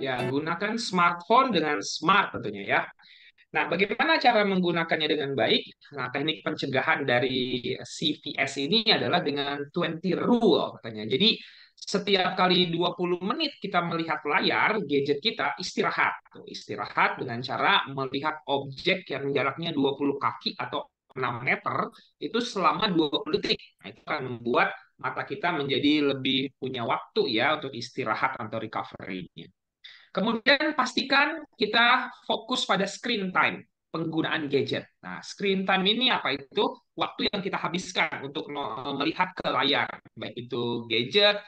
ya gunakan smartphone dengan smart tentunya ya. Nah, bagaimana cara menggunakannya dengan baik? Nah, teknik pencegahan dari CVS ini adalah dengan 20 rule katanya. Jadi, setiap kali 20 menit kita melihat layar gadget kita, istirahat. Istirahat dengan cara melihat objek yang jaraknya 20 kaki atau 6 meter itu selama 20 detik. Nah, itu akan membuat mata kita menjadi lebih punya waktu ya untuk istirahat atau recovery-nya. Kemudian pastikan kita fokus pada screen time, penggunaan gadget. Nah, screen time ini apa itu? Waktu yang kita habiskan untuk melihat ke layar, baik itu gadget,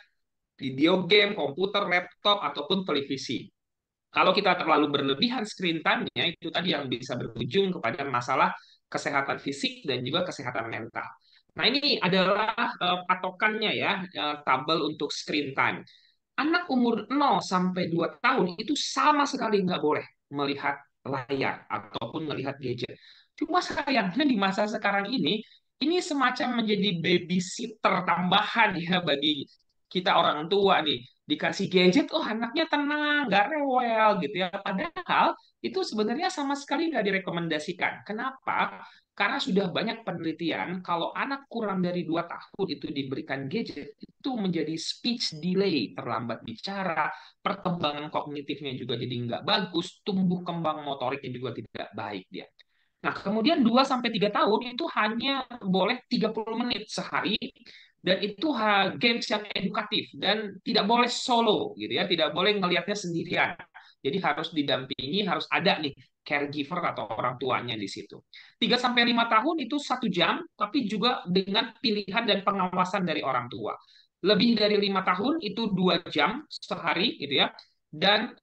video game, komputer, laptop, ataupun televisi. Kalau kita terlalu berlebihan screen time-nya, itu tadi yang bisa berujung kepada masalah kesehatan fisik dan juga kesehatan mental. Nah, ini adalah patokannya ya, tabel untuk screen time. Anak umur 0 sampai 2 tahun itu sama sekali nggak boleh melihat layar ataupun melihat gadget. Cuma sayangnya di masa sekarang ini semacam menjadi babysitter tambahan ya bagi kita orang tua nih. Dikasih gadget, oh anaknya tenang, nggak rewel gitu ya. Padahal itu sebenarnya sama sekali nggak direkomendasikan. Kenapa? Karena sudah banyak penelitian kalau anak kurang dari 2 tahun itu diberikan gadget, itu menjadi speech delay, terlambat bicara, perkembangan kognitifnya juga jadi nggak bagus, tumbuh kembang motoriknya juga tidak baik dia. Nah, kemudian 2 sampai 3 tahun itu hanya boleh 30 menit sehari, dan itu games yang edukatif dan tidak boleh solo gitu ya, tidak boleh ngelihatnya sendirian. Jadi harus didampingi, harus ada nih caregiver atau orang tuanya di situ. 3 sampai 5 tahun itu 1 jam, tapi juga dengan pilihan dan pengawasan dari orang tua. Lebih dari 5 tahun itu 2 jam sehari gitu ya. Dan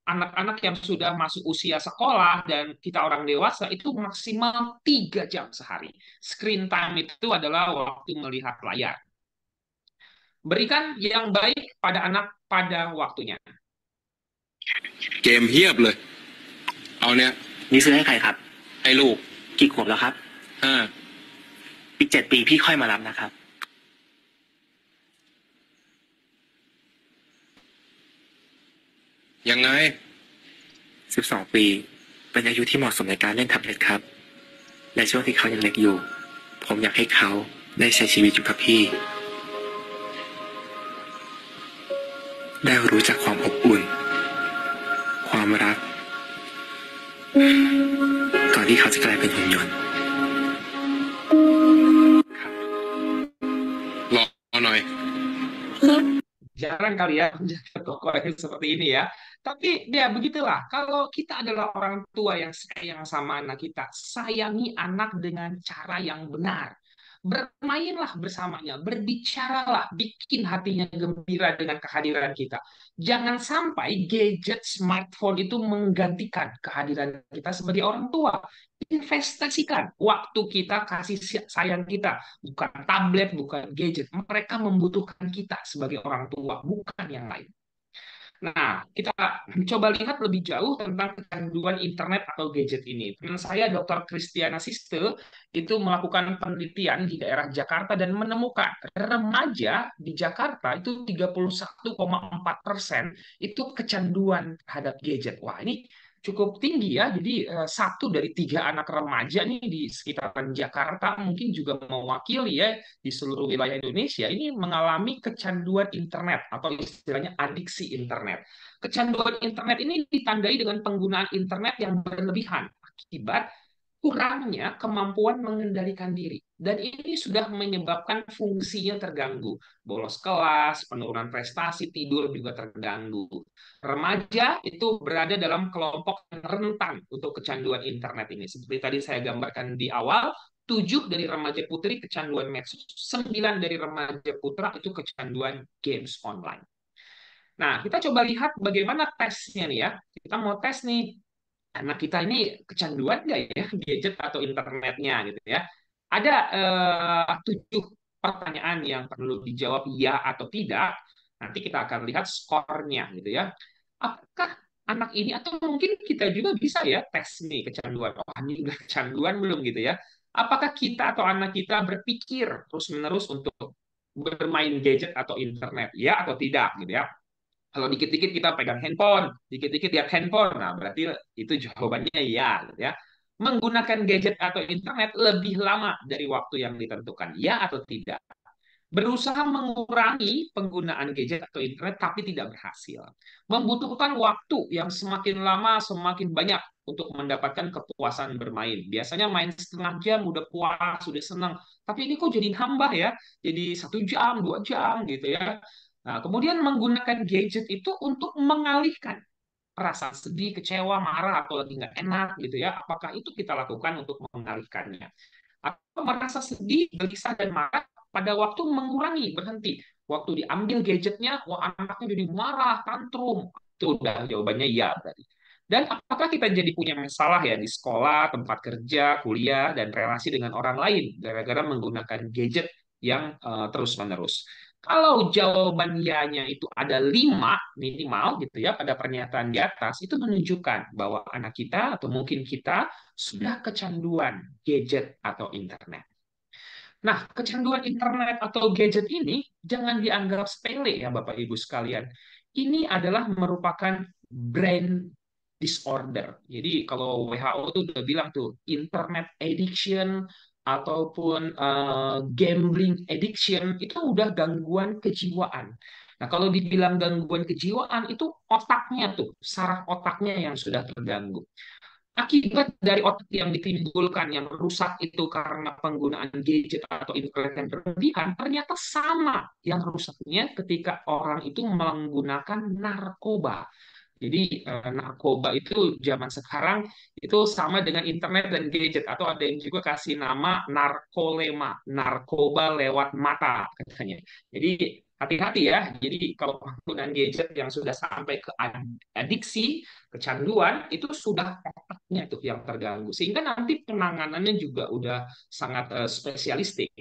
anak-anak yang sudah masuk usia sekolah dan kita orang dewasa itu maksimal 3 jam sehari. Screen time itu adalah waktu melihat layar. Berikan yang baik pada anak pada waktunya. เกมเฮียบเลย เอาเนี่ย นี่ซื้อให้ใครครับ ให้ลูก กี่ขวบแล้วครับ 5 อีก7 ปีพี่ค่อยมารับนะครับ ยังไง 12 ปีเป็นอายุที่เหมาะสมในการเล่นแท็บเล็ตครับ และช่วงที่เขายังเล็กอยู่ ผมอยากให้เขาได้ใช้ชีวิตอยู่กับพี่ ได้รู้จักความอบอุ่น ความรัก ก่อนที่เขาจะกลายเป็นหุ่นยนต์ รอหน่อย Jarang kali ya menjaga toko yang seperti ini ya. Tapi ya begitulah. Kalau kita adalah orang tua yang sayang sama anak kita, sayangi anak dengan cara yang benar. Bermainlah bersamanya, berbicaralah, bikin hatinya gembira dengan kehadiran kita. Jangan sampai gadget smartphone itu menggantikan kehadiran kita sebagai orang tua. Investasikan waktu kita, kasih sayang kita, bukan tablet, bukan gadget. Mereka membutuhkan kita sebagai orang tua, bukan yang lain. Nah, kita coba lihat lebih jauh tentang kecanduan internet atau gadget ini. Teman saya, Dr. Christiana Siste, itu melakukan penelitian di daerah Jakarta dan menemukan remaja di Jakarta itu 31,4% itu kecanduan terhadap gadget. Wah, ini cukup tinggi ya. Jadi 1 dari 3 anak remaja nih di sekitaran Jakarta mungkin juga mewakili ya di seluruh wilayah Indonesia ini mengalami kecanduan internet atau istilahnya adiksi internet. Kecanduan internet ini ditandai dengan penggunaan internet yang berlebihan akibat kurangnya kemampuan mengendalikan diri. Dan ini sudah menyebabkan fungsinya terganggu. Bolos kelas, penurunan prestasi, tidur juga terganggu. Remaja itu berada dalam kelompok yang rentan untuk kecanduan internet ini. Seperti tadi saya gambarkan di awal, 7 dari remaja putri kecanduan medsos, 9 dari remaja putra itu kecanduan games online. Nah, kita coba lihat bagaimana tesnya nih ya. Kita mau tes nih, anak kita ini kecanduan nggak ya gadget atau internetnya gitu ya. Ada 7 pertanyaan yang perlu dijawab ya atau tidak. Nanti kita akan lihat skornya gitu ya. Apakah anak ini atau mungkin kita juga bisa ya tes nih kecanduan. Oh, ini udah kecanduan belum gitu ya. Apakah kita atau anak kita berpikir terus-menerus untuk bermain gadget atau internet ya atau tidak gitu ya. Kalau dikit-dikit kita pegang handphone, dikit-dikit lihat handphone, nah berarti itu jawabannya ya, gitu ya. Menggunakan gadget atau internet lebih lama dari waktu yang ditentukan, ya atau tidak. Berusaha mengurangi penggunaan gadget atau internet tapi tidak berhasil. Membutuhkan waktu yang semakin lama semakin banyak untuk mendapatkan kepuasan bermain. Biasanya main setengah jam udah puas, sudah senang. Tapi ini kok jadi nambah ya, jadi 1 jam, 2 jam gitu ya. Nah, kemudian menggunakan gadget itu untuk mengalihkan perasaan sedih, kecewa, marah, atau lagi nggak enak gitu ya. Apakah itu kita lakukan untuk mengalihkannya? Atau merasa sedih, gelisah, dan marah pada waktu mengurangi, berhenti. Waktu diambil gadgetnya, wah anaknya jadi marah, tantrum. Itu udah jawabannya ya berarti. Dan apakah kita jadi punya masalah ya di sekolah, tempat kerja, kuliah, dan relasi dengan orang lain gara-gara menggunakan gadget yang terus-menerus? Kalau jawabannya itu ada 5 minimal gitu ya pada pernyataan di atas, itu menunjukkan bahwa anak kita atau mungkin kita sudah kecanduan gadget atau internet. Nah, kecanduan internet atau gadget ini jangan dianggap sepele ya Bapak Ibu sekalian. Ini adalah merupakan brain disorder. Jadi kalau WHO tuh udah bilang tuh internet addiction ataupun gambling addiction itu udah gangguan kejiwaan. Nah, kalau dibilang gangguan kejiwaan itu otaknya tuh, saraf otaknya yang sudah terganggu. Akibat dari otak yang ditimbulkan yang rusak itu karena penggunaan gadget atau internet yang berlebihan, ternyata sama yang rusaknya ketika orang itu menggunakan narkoba. Jadi narkoba itu zaman sekarang itu sama dengan internet dan gadget atau ada yang juga kasih nama narkolema, narkoba lewat mata katanya. Jadi hati-hati ya. Jadi kalau penggunaan gadget yang sudah sampai ke adiksi, kecanduan itu sudah otaknya tuh yang terganggu. Sehingga nanti penanganannya juga udah sangat spesialistik.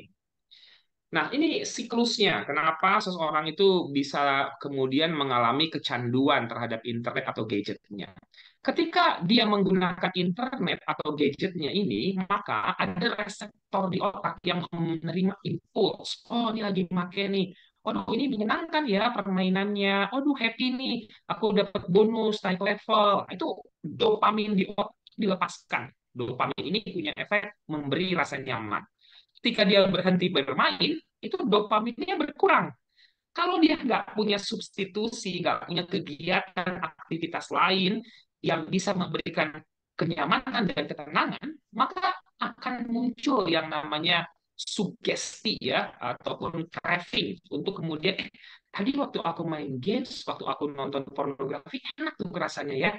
Nah, ini siklusnya. Kenapa seseorang itu bisa kemudian mengalami kecanduan terhadap internet atau gadgetnya. Ketika dia menggunakan internet atau gadgetnya ini, maka ada reseptor di otak yang menerima impuls. Oh, ini lagi make nih. Oh, ini menyenangkan ya permainannya. Aduh, happy nih. Aku dapat bonus naik level. Itu dopamin di otak dilepaskan. Dopamin ini punya efek memberi rasa nyaman. Ketika dia berhenti bermain, itu dopaminnya berkurang. Kalau dia nggak punya substitusi, nggak punya kegiatan aktivitas lain yang bisa memberikan kenyamanan dan ketenangan, maka akan muncul yang namanya sugesti ya ataupun craving untuk kemudian tadi waktu aku main games, waktu aku nonton pornografi enak tuh rasanya ya,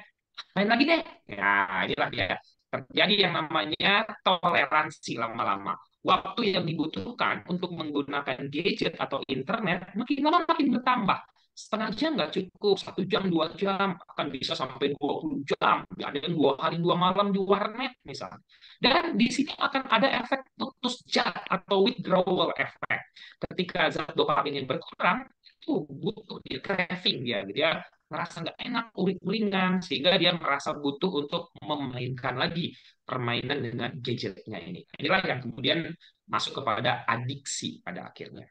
main lagi deh. Ya, inilah dia. Terjadi yang namanya toleransi lama-lama. Waktu yang dibutuhkan untuk menggunakan gadget atau internet makin lama makin bertambah. Setengah jam nggak cukup, 1 jam, 2 jam, akan bisa sampai 20 jam. Ada yang 2 hari, 2 malam di warnet misalnya. Dan di sini akan ada efek putus zat atau withdrawal effect. Ketika zat dopamin yang berkurang, itu butuh dia craving dia merasa nggak enak, uring-uringan, sehingga dia merasa butuh untuk memainkan lagi permainan dengan gadgetnya ini. Inilah yang kemudian masuk kepada adiksi pada akhirnya.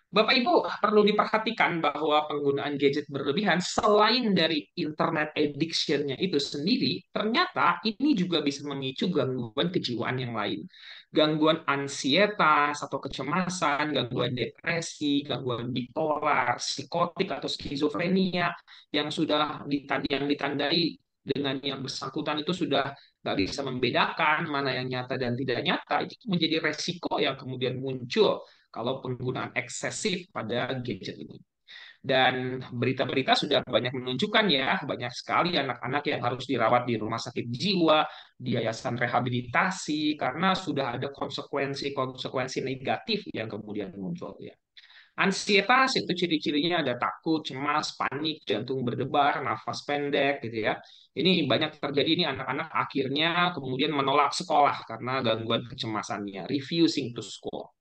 Bapak Ibu perlu diperhatikan bahwa penggunaan gadget berlebihan selain dari internet addiction-nya itu sendiri, ternyata ini juga bisa memicu gangguan kejiwaan yang lain. Gangguan ansietas atau kecemasan, gangguan depresi, gangguan bipolar, psikotik atau skizofrenia yang sudah ditandai dengan yang bersangkutan itu sudah nggak bisa membedakan mana yang nyata dan tidak nyata, itu menjadi resiko yang kemudian muncul kalau penggunaan eksesif pada gadget ini. Dan berita-berita sudah banyak menunjukkan ya, banyak sekali anak-anak yang harus dirawat di rumah sakit jiwa, di yayasan rehabilitasi, karena sudah ada konsekuensi-konsekuensi negatif yang kemudian muncul ya. Ansietas itu ciri-cirinya ada takut, cemas, panik, jantung berdebar, nafas pendek gitu ya. Ini banyak terjadi ini anak-anak akhirnya kemudian menolak sekolah karena gangguan kecemasannya, refusing to school.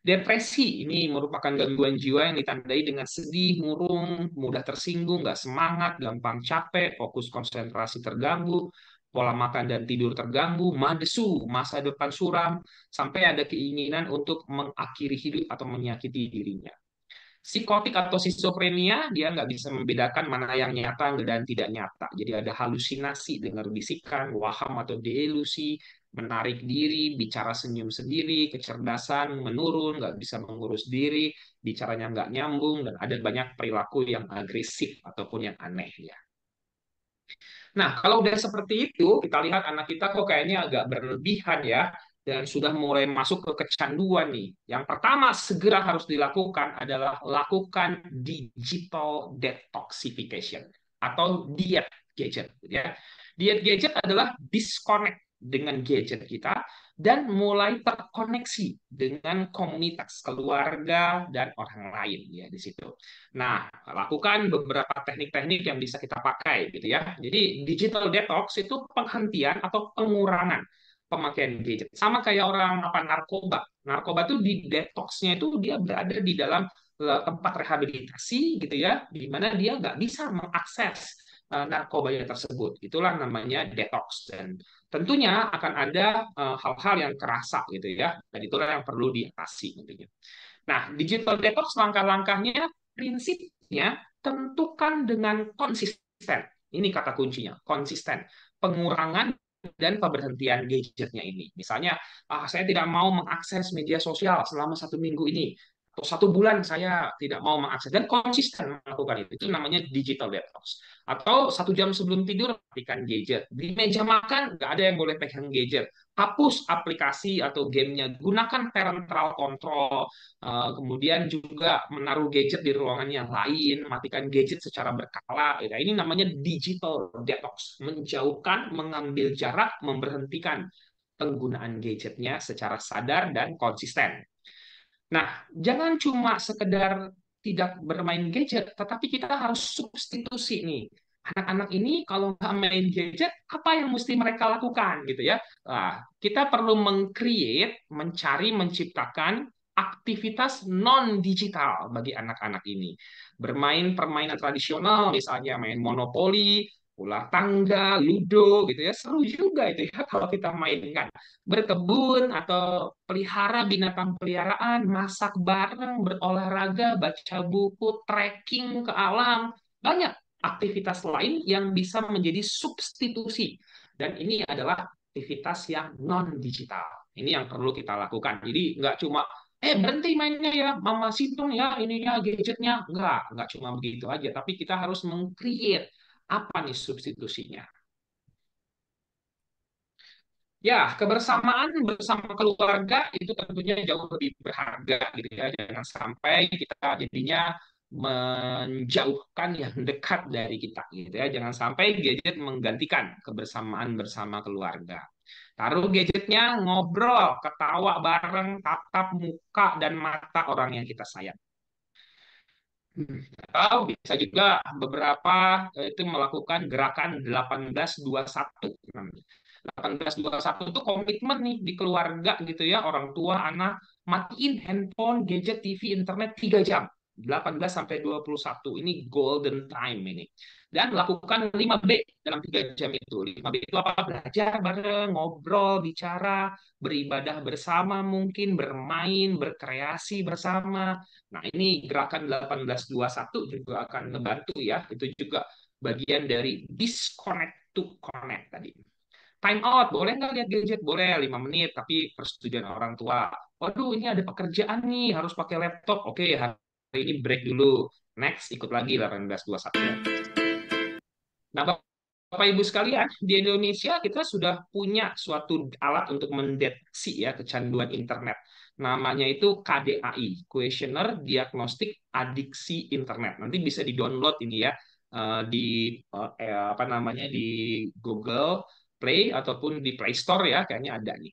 Depresi ini merupakan gangguan jiwa yang ditandai dengan sedih, murung, mudah tersinggung, nggak semangat, gampang capek, fokus konsentrasi terganggu, pola makan dan tidur terganggu, madesu, masa depan suram, sampai ada keinginan untuk mengakhiri hidup atau menyakiti dirinya. Psikotik atau skizofrenia, dia nggak bisa membedakan mana yang nyata dan tidak nyata. Jadi ada halusinasi, dengar bisikan, waham atau delusi, menarik diri, bicara senyum sendiri, kecerdasan menurun, nggak bisa mengurus diri, bicaranya nggak nyambung, dan ada banyak perilaku yang agresif ataupun yang aneh ya. Nah, kalau udah seperti itu, kita lihat anak kita kok kayaknya agak berlebihan ya, dan sudah mulai masuk ke kecanduan nih. Yang pertama segera harus dilakukan adalah lakukan digital detoxification atau diet gadget. Ya. Diet gadget adalah disconnect dengan gadget kita dan mulai terkoneksi dengan komunitas, keluarga, dan orang lain ya di situ. Nah, lakukan beberapa teknik-teknik yang bisa kita pakai gitu ya. Jadi digital detox itu penghentian atau pengurangan pemakaian gadget. Sama kayak orang apa narkoba. Narkoba tuh di detoxnya itu dia berada di dalam tempat rehabilitasi gitu ya, di mana dia nggak bisa mengakses narkobanya tersebut. Itulah namanya detox dan tentunya akan ada hal-hal yang kerasa gitu ya, dan itulah yang perlu diatasi tentunya. Nah, digital detox langkah-langkahnya prinsipnya tentukan dengan konsisten. Ini kata kuncinya, konsisten. Pengurangan dan pemberhentian gadgetnya ini. Misalnya, saya tidak mau mengakses media sosial selama 1 minggu ini. Atau 1 bulan saya tidak mau mengakses. Dan konsisten melakukan itu. Itu namanya digital detox. Atau 1 jam sebelum tidur, matikan gadget. Di meja makan, nggak ada yang boleh pegang gadget. Hapus aplikasi atau gamenya. Gunakan parental control. Kemudian juga menaruh gadget di ruangan yang lain, matikan gadget secara berkala. Ya, ini namanya digital detox, menjauhkan, mengambil jarak, memberhentikan penggunaan gadgetnya secara sadar dan konsisten. Nah, jangan cuma sekedar tidak bermain gadget, tetapi kita harus substitusi nih. Anak-anak ini kalau nggak main gadget, apa yang mesti mereka lakukan gitu ya? Nah, kita perlu meng-create, mencari, menciptakan aktivitas non-digital bagi anak-anak ini. Bermain permainan tradisional, misalnya main monopoli, ular tangga, ludo gitu ya. Seru juga itu ya kalau kita mainkan. Berkebun atau pelihara binatang peliharaan, masak bareng, berolahraga, baca buku, trekking ke alam. Banyak aktivitas lain yang bisa menjadi substitusi. Dan ini adalah aktivitas yang non-digital. Ini yang perlu kita lakukan. Jadi nggak cuma berhenti mainnya ya, mama situng ya, ininya gadgetnya. Nggak cuma begitu aja. Tapi kita harus meng-create apa nih substitusinya. Ya, kebersamaan bersama keluarga itu tentunya jauh lebih berharga gitu ya. Jangan sampai kita jadinya menjauhkan yang dekat dari kita gitu ya. Jangan sampai gadget menggantikan kebersamaan bersama keluarga. Taruh gadgetnya, ngobrol, ketawa bareng, tatap muka dan mata orang yang kita sayang. Atau bisa juga beberapa itu melakukan gerakan 1821. 1821 itu komitmen nih di keluarga gitu ya, orang tua, anak, matiin handphone, gadget, TV, internet 3 jam. 18 sampai 21 ini golden time ini. Dan lakukan 5B dalam 3 jam itu. 5B itu apa? Belajar bareng, ngobrol, bicara, beribadah bersama mungkin, bermain, berkreasi bersama. Nah, ini gerakan 1821 juga akan membantu ya. Itu juga bagian dari disconnect to connect tadi. Time out, boleh nggak lihat gadget? Boleh 5 menit, tapi persetujuan orang tua. Waduh, ini ada pekerjaan nih, harus pakai laptop. Oke, hari ini break dulu. Next, ikut lagi 1821. Nah, Bapak Ibu sekalian, di Indonesia kita sudah punya suatu alat untuk mendeteksi ya kecanduan internet. Namanya itu KDAI, Questionnaire Diagnostic Adiksi Internet. Nanti bisa di-download ini ya di apa namanya di Google Play ataupun di Play Store ya, kayaknya ada nih.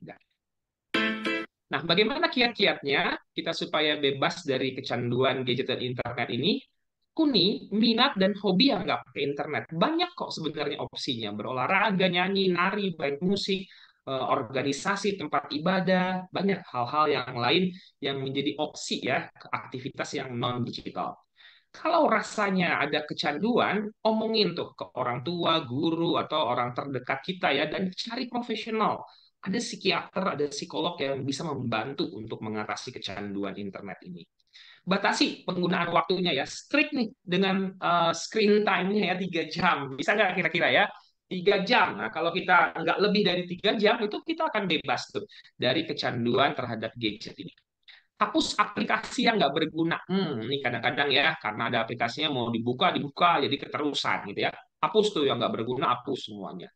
Nah, bagaimana kiat-kiatnya kita supaya bebas dari kecanduan gadget dan internet ini? Kuni, minat, dan hobi yang nggak pakai internet. Banyak kok sebenarnya opsinya. Berolahraga, nyanyi, nari, main musik, organisasi, tempat ibadah, banyak hal-hal yang lain yang menjadi opsi ya, aktivitas yang non-digital. Kalau rasanya ada kecanduan, omongin tuh ke orang tua, guru, atau orang terdekat kita ya, dan cari profesional. Ada psikiater, ada psikolog yang bisa membantu untuk mengatasi kecanduan internet ini. Batasi penggunaan waktunya ya, strict nih dengan screen time-nya ya 3 jam. Bisa nggak kira-kira ya? 3 jam. Nah, kalau kita nggak lebih dari 3 jam, itu kita akan bebas tuh dari kecanduan terhadap gadget ini. Hapus aplikasi yang nggak berguna. Ini kadang-kadang ya, karena ada aplikasinya mau dibuka, jadi keterusan gitu ya. Hapus tuh yang nggak berguna, hapus semuanya.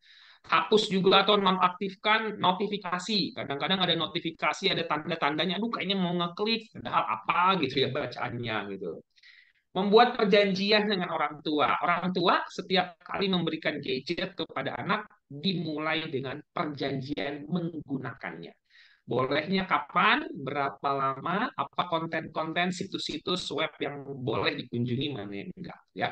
Hapus juga atau nonaktifkan notifikasi. Kadang-kadang ada notifikasi, ada tanda-tandanya, aduh kayaknya mau ngeklik, padahal apa gitu ya bacaannya gitu. Membuat perjanjian dengan orang tua. Orang tua setiap kali memberikan gadget kepada anak dimulai dengan perjanjian menggunakannya. Bolehnya kapan, berapa lama, apa konten-konten situs-situs web yang boleh dikunjungi, mana yang enggak, ya.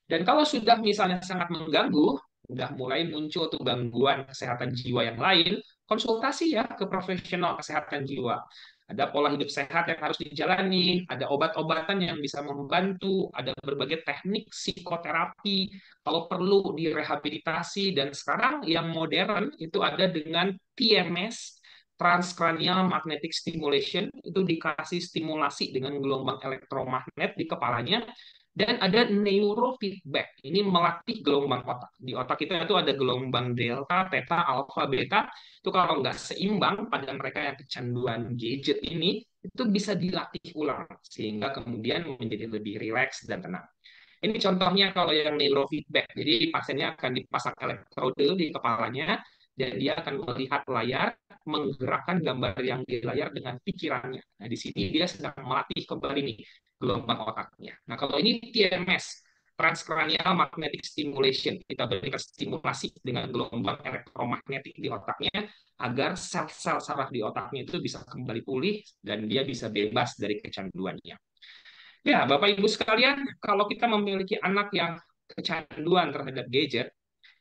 Dan kalau sudah misalnya sangat mengganggu, udah mulai muncul tuh gangguan kesehatan jiwa yang lain, konsultasi ya ke profesional kesehatan jiwa. Ada pola hidup sehat yang harus dijalani, ada obat-obatan yang bisa membantu, ada berbagai teknik psikoterapi, kalau perlu direhabilitasi, dan sekarang yang modern itu ada dengan TMS, transcranial magnetic stimulation, itu dikasih stimulasi dengan gelombang elektromagnet di kepalanya, dan ada neurofeedback. Ini melatih gelombang otak. Di otak kita itu ada gelombang delta, theta, alpha, beta. Itu kalau nggak seimbang pada mereka yang kecanduan gadget ini, itu bisa dilatih ulang. Sehingga kemudian menjadi lebih rileks dan tenang. Ini contohnya kalau yang neurofeedback. Jadi pasiennya akan dipasang elektrode di kepalanya, dan dia akan melihat layar, menggerakkan gambar yang di layar dengan pikirannya. Nah, di sini dia sedang melatih kembali nih gelombang otaknya. Nah, kalau ini TMS, transcranial magnetic stimulation, kita berikan stimulasi dengan gelombang elektromagnetik di otaknya agar sel-sel saraf di otaknya itu bisa kembali pulih dan dia bisa bebas dari kecanduannya. Ya, Bapak Ibu sekalian, kalau kita memiliki anak yang kecanduan terhadap gadget,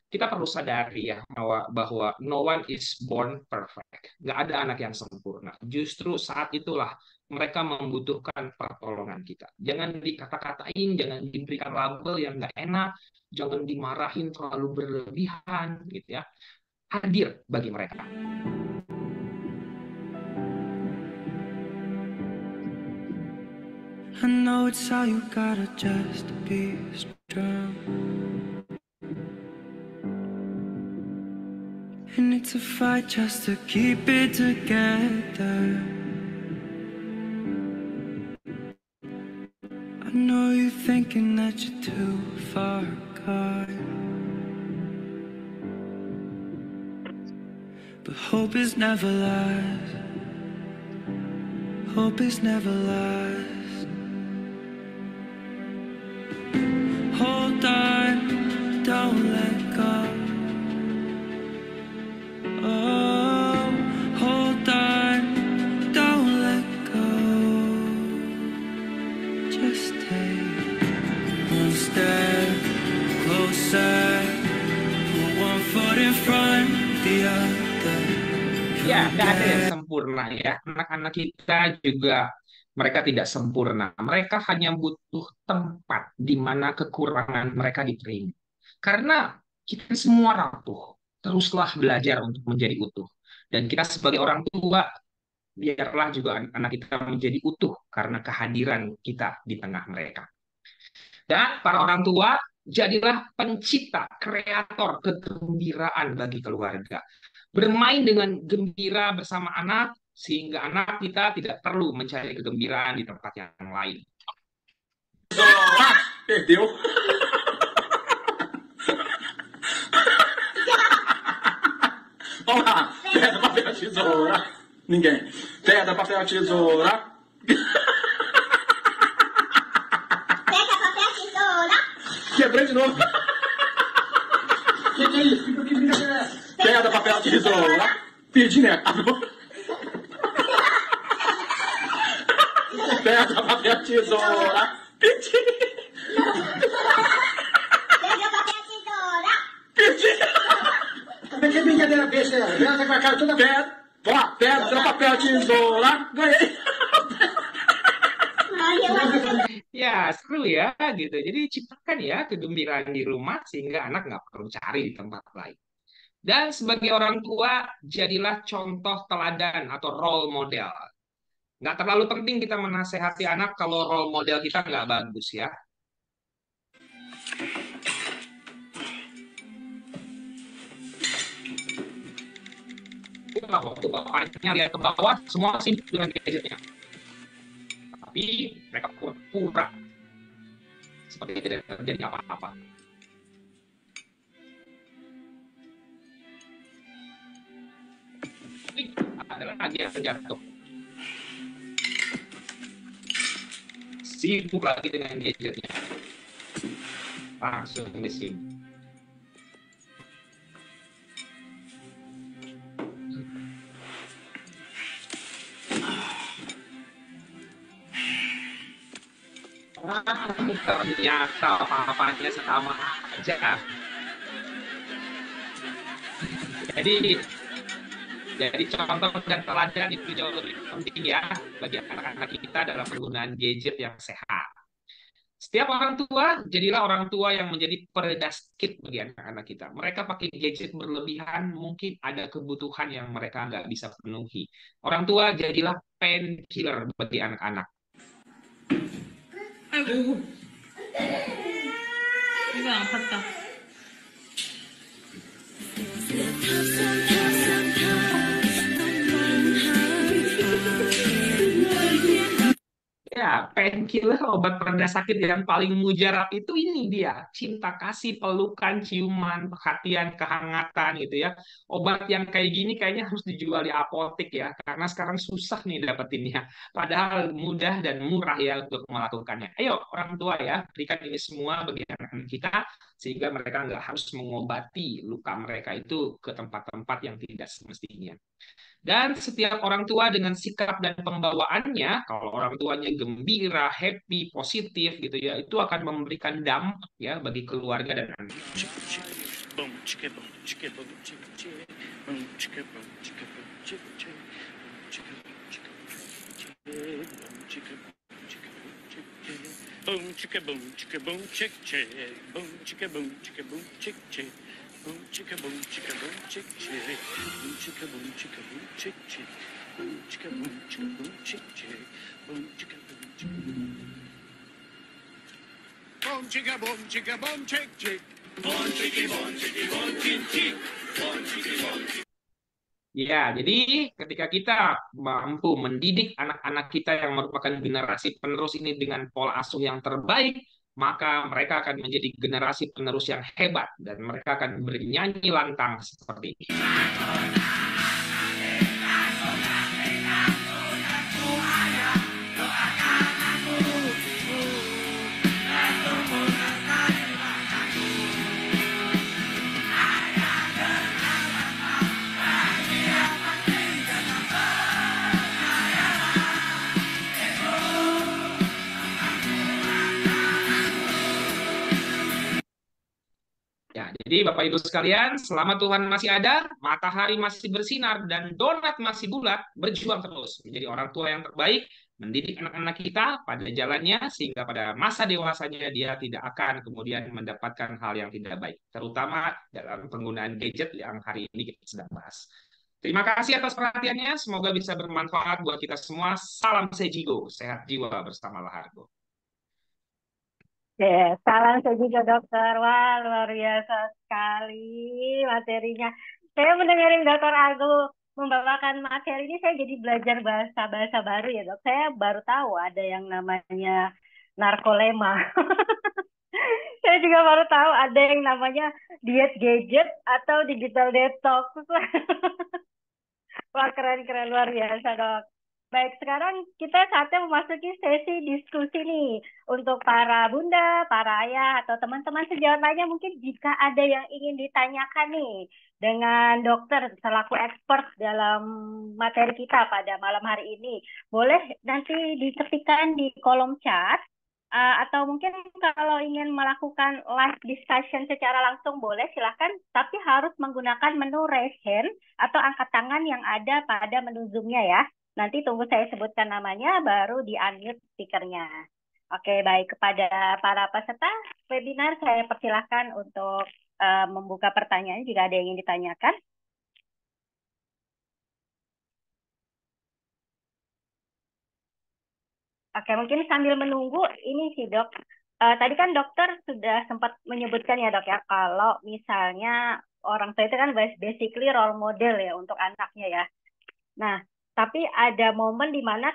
kita perlu sadari ya bahwa no one is born perfect. Nggak ada anak yang sempurna. Justru saat itulah mereka membutuhkan pertolongan kita. Jangan dikata-katain, jangan diberikan label yang nggak enak, jangan dimarahin terlalu berlebihan, gitu ya. Hadir bagi mereka. I know it's how you gotta just be strong. And it's a fight just to keep it together. I know you're thinking that you're too far gone, but hope is never lost. Hope is never lost. Hold on, don't let go. Oh, hold on, don't let go. Just take one step closer. Put one foot in front, the other. Ya, nggak ada yang sempurna ya. Anak-anak kita juga mereka tidak sempurna. Mereka hanya butuh tempat di mana kekurangan mereka diterima. Karena kita semua rapuh. Teruslah belajar untuk menjadi utuh. Dan kita sebagai orang tua, biarlah juga anak kita menjadi utuh karena kehadiran kita di tengah mereka. Dan para orang tua, jadilah pencipta, kreator kegembiraan bagi keluarga. Bermain dengan gembira bersama anak, sehingga anak kita tidak perlu mencari kegembiraan di tempat yang lain. Perdeu. Vamos lá. Pedra, papel, tesoura. Ninguém. Pedra, papel, tesoura. Pedra, papel, tesoura. Quebrei de novo. Que é isso? Que brincadeira é essa? Pedra, papel, tesoura. Perdi, né? Pedra, papel, tesoura. Perdi. Pedra, papel, tesoura. Perdi. Que brincadeira besta é essa? Essa com a cara toda pedra. Ó, pedra, papel, tesoura. Ganhei. Ya, seru ya gitu. Jadi ciptakan ya kegembiraan di rumah sehingga anak nggak perlu cari di tempat lain. Dan sebagai orang tua, jadilah contoh teladan atau role model. Nggak terlalu penting kita menasehati anak kalau role model kita nggak bagus ya. Waktu bapaknya lihat ke bawah, semua sibuk dengan gadgetnya. Tapi mereka pura-pura seperti tidak terjadi apa-apa. Adalah lagi yang jatuh. sibuk lagi dengan gadgetnya. Langsung di sini. Ternyata apa-apanya sama aja. Jadi contoh dan teladan itu jauh lebih penting ya bagi anak-anak kita dalam penggunaan gadget yang sehat. Setiap orang tua, jadilah orang tua yang menjadi peredas kit bagi anak-anak kita. Mereka pakai gadget berlebihan, mungkin ada kebutuhan yang mereka nggak bisa penuhi. Orang tua, jadilah painkiller bagi anak-anak. Ya, painkiller, obat pereda sakit yang paling mujarab itu ini dia, cinta kasih, pelukan, ciuman, perhatian, kehangatan gitu ya. Obat yang kayak gini kayaknya harus dijual di apotek ya, karena sekarang susah nih dapetinnya. Padahal mudah dan murah ya untuk melakukannya. Ayo orang tua ya, berikan ini semua bagi anak-anak kita, sehingga mereka nggak harus mengobati luka mereka itu ke tempat-tempat yang tidak semestinya. Dan setiap orang tua dengan sikap dan pembawaannya, kalau orang tuanya gembira, happy, positif gitu ya, itu akan memberikan dampak ya bagi keluarga dan anak. Boom chicka boom chicka boom chick chick. Boom chicka boom chicka boom chick chick. Boom chicka boom chicka boom chick chick. Boom chicka boom chicka boom. Boom chicka boom chicka boom chick chick. Boom chicky boom chicky boom chick chick. Boom chicky boom. Ya, jadi ketika kita mampu mendidik anak-anak kita yang merupakan generasi penerus ini dengan pola asuh yang terbaik, maka mereka akan menjadi generasi penerus yang hebat dan mereka akan bernyanyi lantang seperti ini. Jadi Bapak Ibu sekalian, selama Tuhan masih ada, matahari masih bersinar, dan donat masih bulat, berjuang terus menjadi orang tua yang terbaik, mendidik anak-anak kita pada jalannya, sehingga pada masa dewasanya dia tidak akan kemudian mendapatkan hal yang tidak baik, terutama dalam penggunaan gadget yang hari ini kita sedang bahas. Terima kasih atas perhatiannya, semoga bisa bermanfaat buat kita semua. Salam sejigo, sehat jiwa bersama Lahargo. Salam juga dokter. Wah, luar biasa sekali materinya. Saya mendengarin dokter Argo membawakan materi ini, saya jadi belajar bahasa baru ya dok. Saya baru tahu ada yang namanya narkolema. Saya juga baru tahu ada yang namanya diet gadget atau digital detox. Wah, keren-keren, luar biasa dok. Baik, sekarang kita saatnya memasuki sesi diskusi nih. Untuk para bunda, para ayah, atau teman-teman sejawat lainnya, mungkin jika ada yang ingin ditanyakan nih dengan dokter selaku expert dalam materi kita pada malam hari ini, boleh nanti diketikkan di kolom chat, atau mungkin kalau ingin melakukan live discussion secara langsung boleh, silahkan, tapi harus menggunakan menu raise hand atau angkat tangan yang ada pada menu Zoom-nya ya. Nanti tunggu saya sebutkan namanya, baru di-unmute speakernya. Oke, baik. Kepada para peserta webinar, saya persilahkan untuk membuka pertanyaan jika ada yang ingin ditanyakan. Oke, mungkin sambil menunggu, ini sih dok. Tadi kan dokter sudah sempat menyebutkan ya dok ya, kalau misalnya orang tua itu kan basically role model ya untuk anaknya ya. Nah, tapi ada momen di mana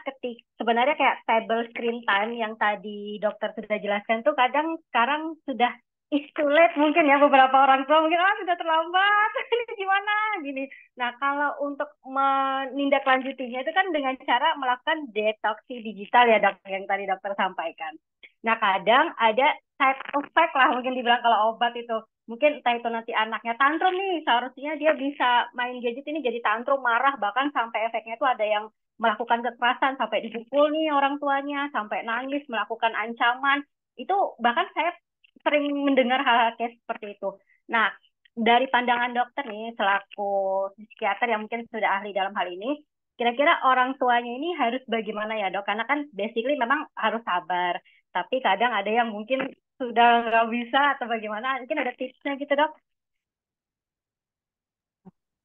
sebenarnya kayak table screen time yang tadi dokter sudah jelaskan tuh kadang sekarang sudah is too late mungkin ya, beberapa orang tua mungkin sudah terlambat ini gimana gini. Nah, kalau untuk menindaklanjutinya itu kan dengan cara melakukan detoksi digital ya dok, yang tadi dokter sampaikan. Nah, kadang ada side effect lah mungkin dibilang kalau obat itu. Mungkin entah itu nanti anaknya tantrum nih, seharusnya dia bisa main gadget ini jadi tantrum, marah, bahkan sampai efeknya itu ada yang melakukan kekerasan, sampai dipukul nih orang tuanya, sampai nangis, melakukan ancaman. Itu bahkan saya sering mendengar hal-hal kayak seperti itu. Nah, dari pandangan dokter nih, selaku psikiater yang mungkin sudah ahli dalam hal ini, kira-kira orang tuanya ini harus bagaimana ya dok? Karena kan basically memang harus sabar, tapi kadang ada yang mungkin sudah nggak bisa atau bagaimana, mungkin ada tipsnya gitu dok?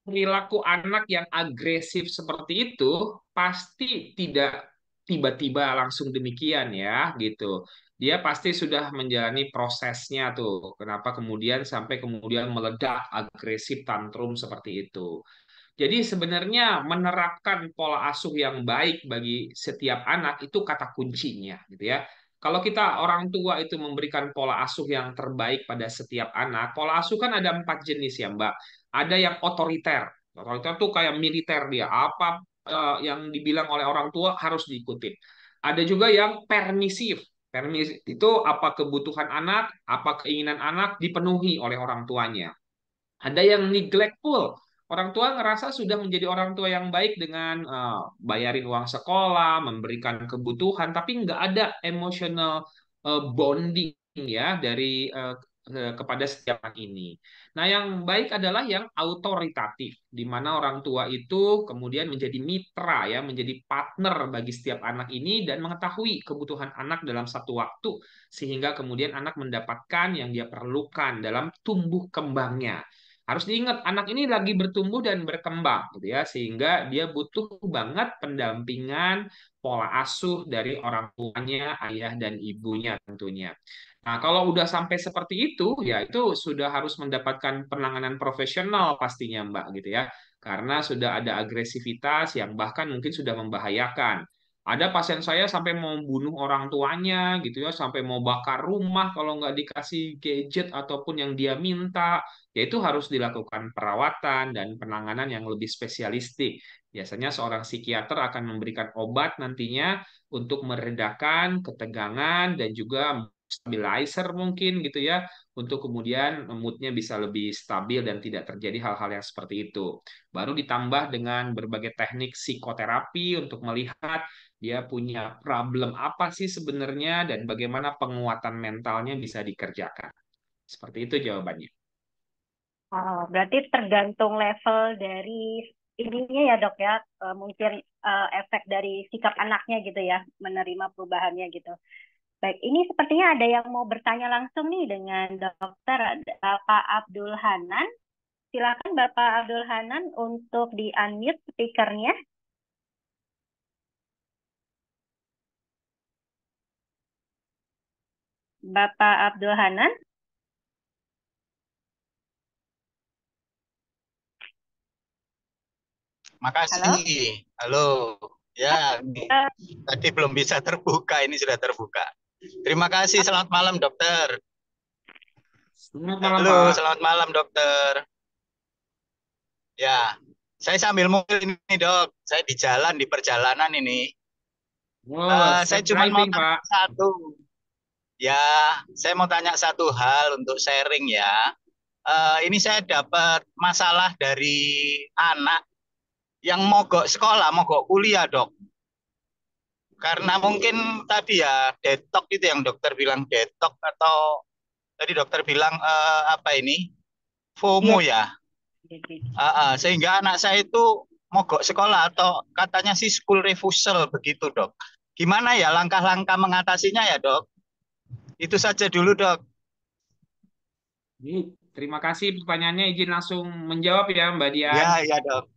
Perilaku anak yang agresif seperti itu pasti tidak tiba-tiba langsung demikian ya gitu. Dia pasti sudah menjalani prosesnya tuh. Kenapa kemudian sampai kemudian meledak agresif tantrum seperti itu. Jadi sebenarnya menerapkan pola asuh yang baik bagi setiap anak itu kata kuncinya gitu ya. Kalau kita orang tua itu memberikan pola asuh yang terbaik pada setiap anak, pola asuh kan ada 4 jenis ya Mbak. Ada yang otoriter. Otoriter tuh kayak militer dia. Apa yang dibilang oleh orang tua harus diikuti. Ada juga yang permisif. Permisif itu apa kebutuhan anak, apa keinginan anak dipenuhi oleh orang tuanya. Ada yang neglectful. Orang tua ngerasa sudah menjadi orang tua yang baik dengan bayarin uang sekolah, memberikan kebutuhan, tapi nggak ada emotional bonding ya dari kepada setiap anak ini. Nah, yang baik adalah yang autoritatif, di mana orang tua itu kemudian menjadi mitra ya, menjadi partner bagi setiap anak ini dan mengetahui kebutuhan anak dalam satu waktu, sehingga kemudian anak mendapatkan yang dia perlukan dalam tumbuh kembangnya. Harus diingat, anak ini lagi bertumbuh dan berkembang, gitu ya, sehingga dia butuh banget pendampingan pola asuh dari orang tuanya, ayah dan ibunya tentunya. Nah, kalau udah sampai seperti itu, ya itu sudah harus mendapatkan penanganan profesional pastinya, Mbak, gitu ya, karena sudah ada agresivitas yang bahkan mungkin sudah membahayakan. Ada pasien saya sampai mau bunuh orang tuanya, gitu ya, sampai mau bakar rumah kalau nggak dikasih gadget ataupun yang dia minta, yaitu harus dilakukan perawatan dan penanganan yang lebih spesialistik. Biasanya seorang psikiater akan memberikan obat nantinya untuk meredakan ketegangan dan juga stabilizer mungkin gitu ya, untuk kemudian moodnya bisa lebih stabil dan tidak terjadi hal-hal yang seperti itu. Baru ditambah dengan berbagai teknik psikoterapi untuk melihat dia punya problem apa sih sebenarnya dan bagaimana penguatan mentalnya bisa dikerjakan. Seperti itu jawabannya. Oh, berarti tergantung level dari ininya ya dok ya, mungkin efek dari sikap anaknya gitu ya, menerima perubahannya gitu. Baik, ini sepertinya ada yang mau bertanya langsung nih dengan dokter, Bapak Abdul Hanan. Silakan Bapak Abdul Hanan untuk di-unmute speakernya. Bapak Abdul Hanan. Makasih. Halo. Ya, tadi belum bisa terbuka, ini sudah terbuka. Terima kasih. Selamat malam, dokter. Selamat malam, Halo, Pak. selamat malam, dokter. Ya, saya sambil mobil ini, dok. Saya di jalan, di perjalanan ini. Saya cuma mau tanya satu. Ya, saya mau tanya satu hal untuk sharing ya. Ini saya dapat masalah dari anak yang mogok sekolah, mogok kuliah, dok. Karena mungkin tadi ya, detok itu yang dokter bilang detok, atau tadi dokter bilang apa ini, FOMO ya. Sehingga anak saya itu mogok sekolah, atau katanya sih school refusal begitu, dok. Gimana ya langkah-langkah mengatasinya ya, dok? Itu saja dulu, dok. Terima kasih pertanyaannya, izin langsung menjawab ya Mbak Dian. Ya, dok.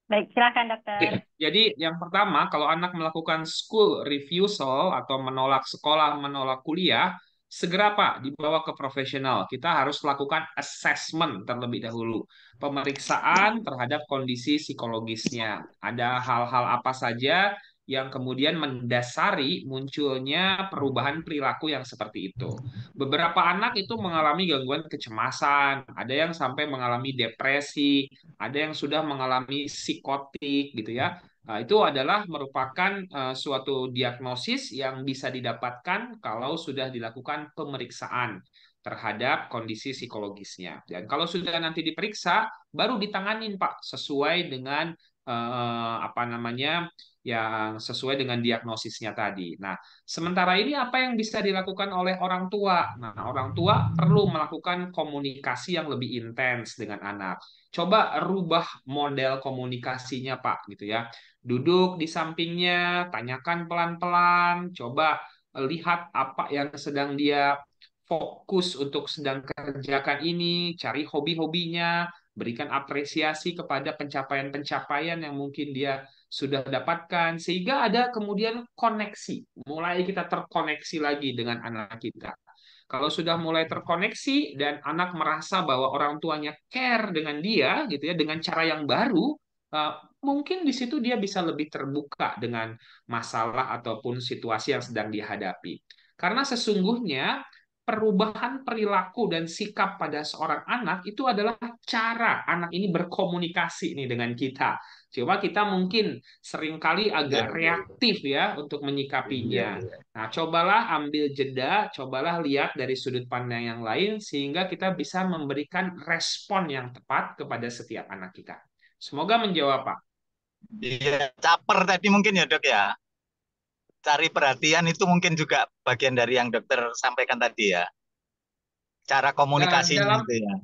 Baik, silakan dokter. Jadi yang pertama, kalau anak melakukan school refusal atau menolak sekolah, menolak kuliah, segera Pak dibawa ke profesional. Kita harus lakukan assessment terlebih dahulu. Pemeriksaan terhadap kondisi psikologisnya. Ada hal-hal apa saja yang kemudian mendasari munculnya perubahan perilaku yang seperti itu. Beberapa anak itu mengalami gangguan kecemasan, ada yang sampai mengalami depresi, ada yang sudah mengalami psikotik gitu ya. Nah, itu adalah merupakan suatu diagnosis yang bisa didapatkan kalau sudah dilakukan pemeriksaan terhadap kondisi psikologisnya. Dan kalau sudah nanti diperiksa, baru ditanganin Pak sesuai dengan apa namanya yang sesuai dengan diagnosisnya tadi. Nah, sementara ini apa yang bisa dilakukan oleh orang tua? Nah, orang tua perlu melakukan komunikasi yang lebih intens dengan anak. Coba rubah model komunikasinya, Pak, gitu ya. Duduk di sampingnya, tanyakan pelan-pelan, coba lihat apa yang sedang dia fokus untuk sedang kerjakan ini, cari hobi-hobinya, berikan apresiasi kepada pencapaian-pencapaian yang mungkin dia sudah dapatkan, sehingga ada kemudian koneksi. Mulai kita terkoneksi lagi dengan anak kita. Kalau sudah mulai terkoneksi dan anak merasa bahwa orang tuanya care dengan dia, gitu ya, dengan cara yang baru, eh, mungkin di situ dia bisa lebih terbuka dengan masalah ataupun situasi yang sedang dihadapi. Karena sesungguhnya perubahan perilaku dan sikap pada seorang anak itu adalah cara anak ini berkomunikasi nih dengan kita. Cuma kita mungkin seringkali agak reaktif ya untuk menyikapinya. Nah, cobalah ambil jeda, cobalah lihat dari sudut pandang yang lain sehingga kita bisa memberikan respon yang tepat kepada setiap anak kita. Semoga menjawab, Pak. Iya, caper tadi mungkin ya dok ya. Cari perhatian itu mungkin juga bagian dari yang dokter sampaikan tadi ya. Cara komunikasinya Dalam itu ya.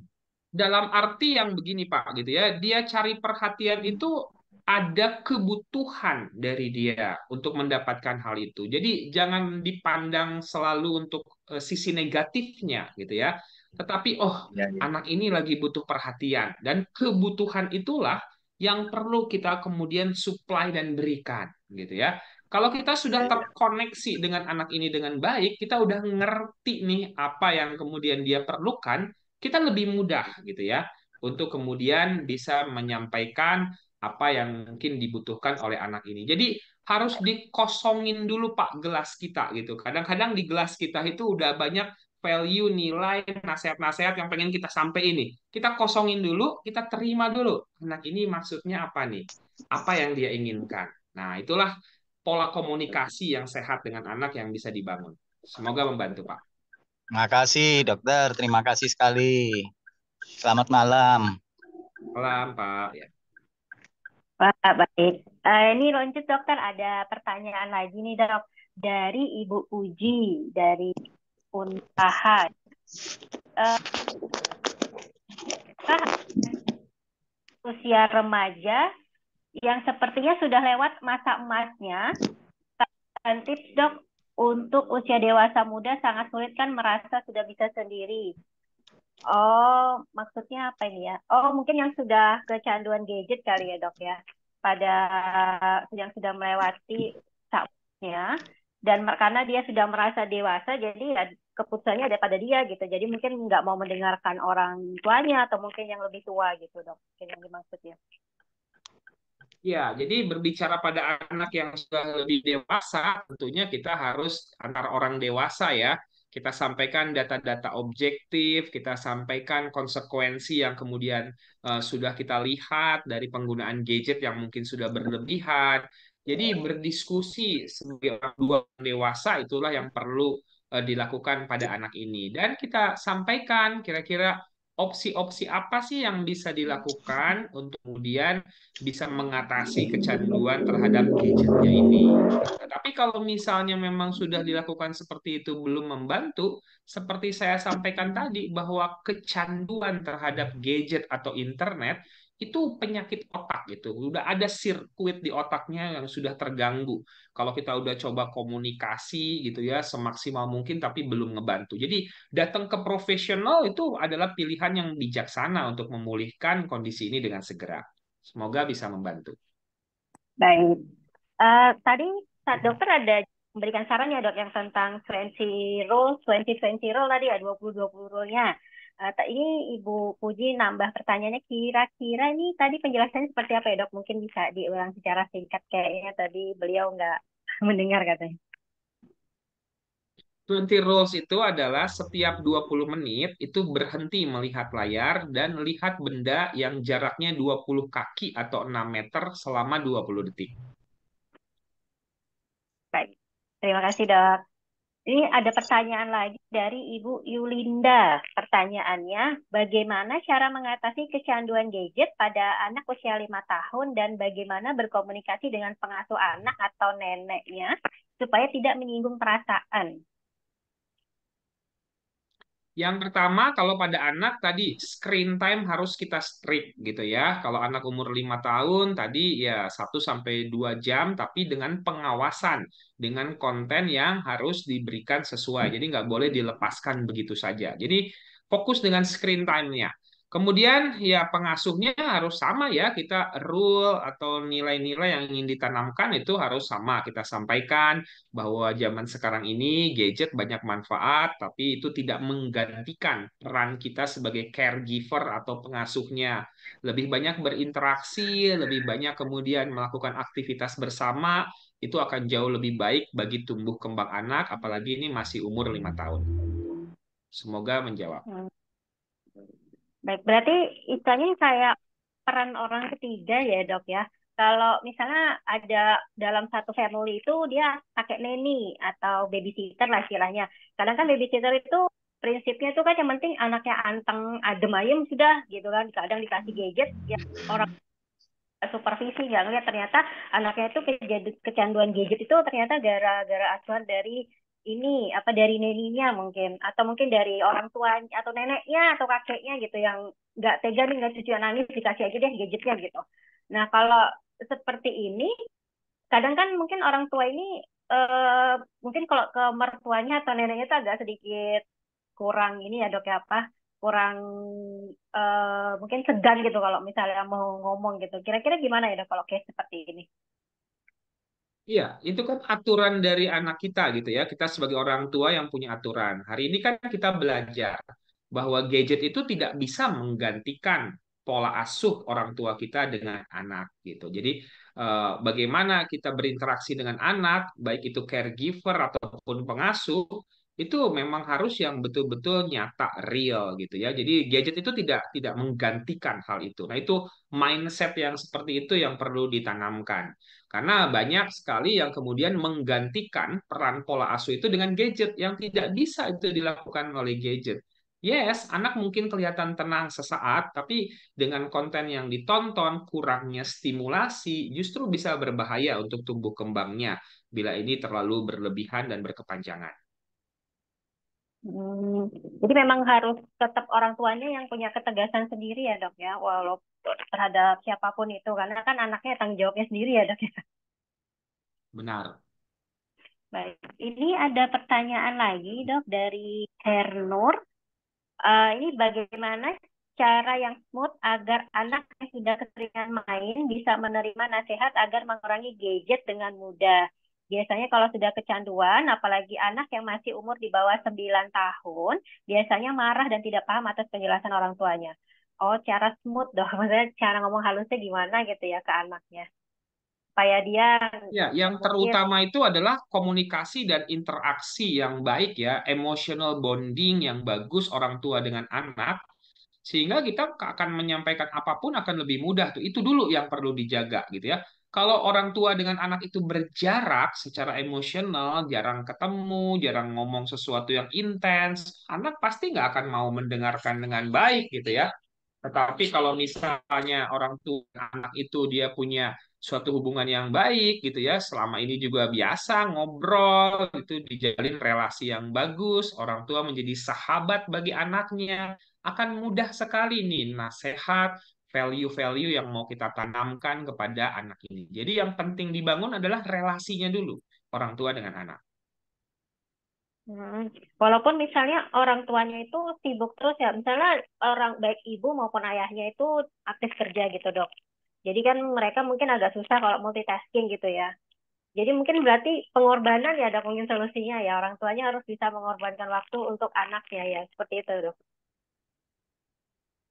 dalam arti yang begini Pak gitu ya, dia cari perhatian itu ada kebutuhan dari dia untuk mendapatkan hal itu. Jadi jangan dipandang selalu untuk sisi negatifnya gitu ya. Tetapi Ya, ya. anak ini lagi butuh perhatian dan kebutuhan itulah yang perlu kita kemudian supply dan berikan gitu ya. Kalau kita sudah terkoneksi dengan anak ini dengan baik, kita udah ngerti nih apa yang kemudian dia perlukan, kita lebih mudah gitu ya untuk kemudian bisa menyampaikan apa yang mungkin dibutuhkan oleh anak ini. Jadi harus dikosongin dulu Pak gelas kita gitu. Kadang-kadang di gelas kita itu udah banyak value, nilai, nasihat-nasihat yang pengen kita sampai ini. Kita kosongin dulu, kita terima dulu. Anak ini maksudnya apa nih? Apa yang dia inginkan. Nah, itulah pola komunikasi yang sehat dengan anak yang bisa dibangun. Semoga membantu, Pak. Terima kasih dokter, terima kasih sekali. Selamat malam. Malam, Pak. Ya. Pak, baik. Ini lanjut dokter, ada pertanyaan lagi nih dok. Dari Ibu Uji, dari Untaha. Usia remaja yang sepertinya sudah lewat masa emasnya, dan tips dok untuk usia dewasa muda sangat sulit kan merasa sudah bisa sendiri. Oh, maksudnya apa ini ya? Oh, mungkin yang sudah kecanduan gadget kali ya dok ya, pada yang sudah melewati saatnya, dan karena dia sudah merasa dewasa, jadi ya keputusannya ada pada dia gitu. Jadi mungkin nggak mau mendengarkan orang tuanya atau mungkin yang lebih tua gitu dok. Mungkin yang dimaksudnya. Ya, jadi berbicara pada anak yang sudah lebih dewasa, tentunya kita harus antara orang dewasa ya, kita sampaikan data-data objektif, kita sampaikan konsekuensi yang kemudian sudah kita lihat dari penggunaan gadget yang mungkin sudah berlebihan. Jadi berdiskusi sebagai orang dua dewasa itulah yang perlu dilakukan pada anak ini. Dan kita sampaikan kira-kira opsi-opsi apa sih yang bisa dilakukan untuk kemudian bisa mengatasi kecanduan terhadap gadgetnya ini. Tapi kalau misalnya memang sudah dilakukan seperti itu belum membantu, seperti saya sampaikan tadi bahwa kecanduan terhadap gadget atau internet itu penyakit otak gitu. Udah ada sirkuit di otaknya yang sudah terganggu. Kalau kita udah coba komunikasi gitu ya semaksimal mungkin tapi belum ngebantu. Jadi datang ke profesional itu adalah pilihan yang bijaksana untuk memulihkan kondisi ini dengan segera. Semoga bisa membantu. Baik. Tadi dokter ada memberikan saran ya dok yang tentang 20 rule, 20-20 rule tadi ya, 20-20 rule-nya. Ini Ibu Puji nambah pertanyaannya, kira-kira ini tadi penjelasannya seperti apa ya dok? Mungkin bisa diulang secara singkat, kayaknya tadi beliau nggak mendengar katanya. 20 rules itu adalah setiap 20 menit itu berhenti melihat layar dan lihat benda yang jaraknya 20 kaki atau 6 meter selama 20 detik. Baik, terima kasih dok. Ini ada pertanyaan lagi dari Ibu Yulinda. Pertanyaannya, bagaimana cara mengatasi kecanduan gadget pada anak usia 5 tahun dan bagaimana berkomunikasi dengan pengasuh anak atau neneknya supaya tidak menyinggung perasaan? Yang pertama, kalau pada anak tadi screen time harus kita strict gitu ya. Kalau anak umur 5 tahun tadi ya 1 sampai 2 jam tapi dengan pengawasan, dengan konten yang harus diberikan sesuai. Jadi nggak boleh dilepaskan begitu saja. Jadi fokus dengan screen time-nya. Kemudian ya pengasuhnya harus sama ya, kita rule atau nilai-nilai yang ingin ditanamkan itu harus sama. Kita sampaikan bahwa zaman sekarang ini gadget banyak manfaat, tapi itu tidak menggantikan peran kita sebagai caregiver atau pengasuhnya. Lebih banyak berinteraksi, lebih banyak kemudian melakukan aktivitas bersama, itu akan jauh lebih baik bagi tumbuh kembang anak, apalagi ini masih umur 5 tahun. Semoga menjawab. Baik, berarti istilahnya kayak peran orang ketiga ya dok ya. Kalau misalnya ada dalam satu family itu dia pakai nanny atau babysitter lah istilahnya. Kadang kan babysitter itu prinsipnya itu kan yang penting anaknya anteng, adem ayem sudah gitu kan. Kadang dikasih gadget, ya orang supervisi nggak ngeliat ternyata anaknya itu kecanduan gadget itu ternyata gara-gara acuan dari ini apa dari neninya mungkin atau mungkin dari orang tuanya atau neneknya atau kakeknya gitu yang nggak tega nih nggak cucu nangis dikasih aja deh gadgetnya gitu. Nah kalau seperti ini kadang kan mungkin orang tua ini mungkin kalau ke mertuanya atau neneknya itu agak sedikit kurang ini ya dok ya apa kurang mungkin segan gitu kalau misalnya mau ngomong gitu. Kira-kira gimana ya dok kalau case seperti ini? Iya, itu kan aturan dari anak kita gitu ya. Kita sebagai orang tua yang punya aturan. Hari ini kan kita belajar bahwa gadget itu tidak bisa menggantikan pola asuh orang tua kita dengan anak gitu. Jadi bagaimana kita berinteraksi dengan anak, baik itu caregiver ataupun pengasuh, itu memang harus yang betul-betul nyata real gitu ya. Jadi gadget itu tidak menggantikan hal itu. Nah, itu mindset yang seperti itu yang perlu ditanamkan. Karena banyak sekali yang kemudian menggantikan peran pola asuh itu dengan gadget yang tidak bisa itu dilakukan oleh gadget. Yes, anak mungkin kelihatan tenang sesaat, tapi dengan konten yang ditonton, kurangnya stimulasi, justru bisa berbahaya untuk tumbuh kembangnya bila ini terlalu berlebihan dan berkepanjangan. Jadi memang harus tetap orang tuanya yang punya ketegasan sendiri ya dok ya, walaupun terhadap siapapun itu, karena kan anaknya tanggung jawabnya sendiri ya dok ya. Benar. Baik, ini ada pertanyaan lagi dok dari Hernur. Ini bagaimana cara yang smooth agar anak yang sudah keseringan main bisa menerima nasihat agar mengurangi gadget dengan mudah. Biasanya kalau sudah kecanduan, apalagi anak yang masih umur di bawah 9 tahun, biasanya marah dan tidak paham atas penjelasan orang tuanya. Oh, cara smooth dong, maksudnya cara ngomong halusnya gimana gitu ya ke anaknya. Supaya dia Ya, yang terutama itu adalah komunikasi dan interaksi yang baik ya, emotional bonding yang bagus orang tua dengan anak, sehingga kita akan menyampaikan apapun akan lebih mudah tuh. Itu dulu yang perlu dijaga gitu ya. Kalau orang tua dengan anak itu berjarak secara emosional, jarang ketemu, jarang ngomong sesuatu yang intens, anak pasti nggak akan mau mendengarkan dengan baik gitu ya. Tetapi kalau misalnya orang tua anak itu dia punya suatu hubungan yang baik gitu ya, selama ini juga biasa ngobrol itu dijalin relasi yang bagus, orang tua menjadi sahabat bagi anaknya, akan mudah sekali nih nasihat, value-value yang mau kita tanamkan kepada anak ini. Jadi yang penting dibangun adalah relasinya dulu, orang tua dengan anak. Walaupun misalnya orang tuanya itu sibuk terus ya, misalnya orang baik ibu maupun ayahnya itu aktif kerja gitu dok. Jadi kan mereka mungkin agak susah kalau multitasking gitu ya. Jadi mungkin berarti pengorbanan ya dok mungkin solusinya ya orang tuanya harus bisa mengorbankan waktu untuk anaknya ya seperti itu dok.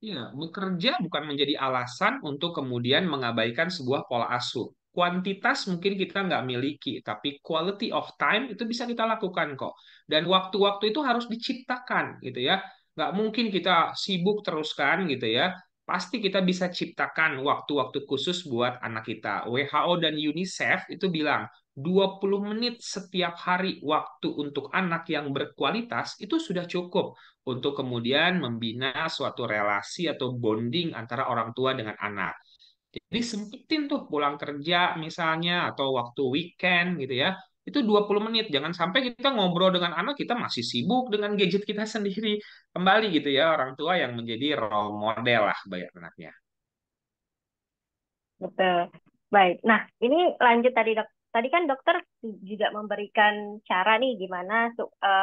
Iya, bekerja bukan menjadi alasan untuk kemudian mengabaikan sebuah pola asuh. Kuantitas mungkin kita nggak miliki, tapi quality of time itu bisa kita lakukan kok. Dan waktu-waktu itu harus diciptakan gitu ya. Nggak mungkin kita sibuk terus kan gitu ya. Pasti kita bisa ciptakan waktu-waktu khusus buat anak kita. WHO dan UNICEF itu bilang 20 menit setiap hari waktu untuk anak yang berkualitas itu sudah cukup untuk kemudian membina suatu relasi atau bonding antara orang tua dengan anak. Jadi sempetin tuh pulang kerja misalnya atau waktu weekend gitu ya. Itu 20 menit. Jangan sampai kita ngobrol dengan anak kita masih sibuk dengan gadget kita sendiri. Kembali gitu ya orang tua yang menjadi role model lah bagi anaknya. Betul. Baik. Nah, ini lanjut tadi dok. Tadi kan dokter juga memberikan cara nih gimana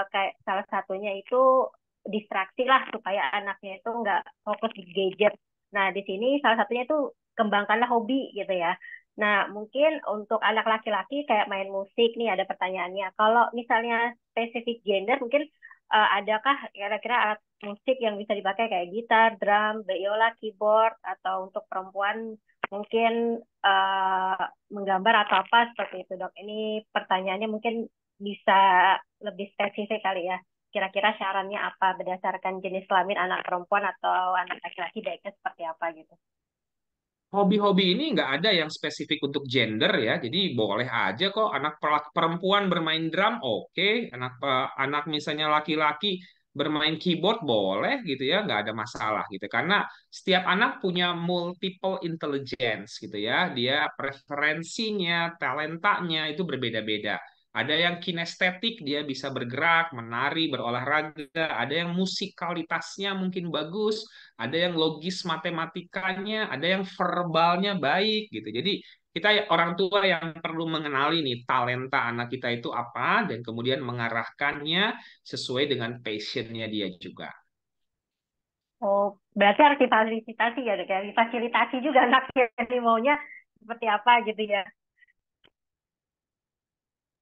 kayak salah satunya itu distraksi lah supaya anaknya itu nggak fokus di gadget. Nah, di sini salah satunya itu kembangkanlah hobi gitu ya. Nah, mungkin untuk anak laki-laki kayak main musik nih ada pertanyaannya. Kalau misalnya spesifik gender mungkin adakah kira-kira alat musik yang bisa dipakai kayak gitar, drum, biola, keyboard atau untuk perempuan mungkin menggambar atau apa seperti itu dok. Ini pertanyaannya mungkin bisa lebih spesifik kali ya. Kira-kira syaratnya apa berdasarkan jenis kelamin anak perempuan atau anak laki-laki baiknya seperti apa gitu. Hobi-hobi ini nggak ada yang spesifik untuk gender ya, jadi boleh aja kok anak perempuan bermain drum, oke. Anak misalnya laki-laki bermain keyboard boleh gitu ya, nggak ada masalah gitu. Karena setiap anak punya multiple intelligence gitu ya, dia preferensinya, talentanya itu berbeda-beda. Ada yang kinestetik, dia bisa bergerak, menari, berolahraga. Ada yang musikalitasnya mungkin bagus, ada yang logis matematikanya, ada yang verbalnya baik gitu. Jadi kita orang tua yang perlu mengenali nih talenta anak kita itu apa dan kemudian mengarahkannya sesuai dengan passionnya dia juga. Oh, berarti harus difasilitasi ya dok ya. Difasilitasi juga anaknya jadi maunya seperti apa gitu ya.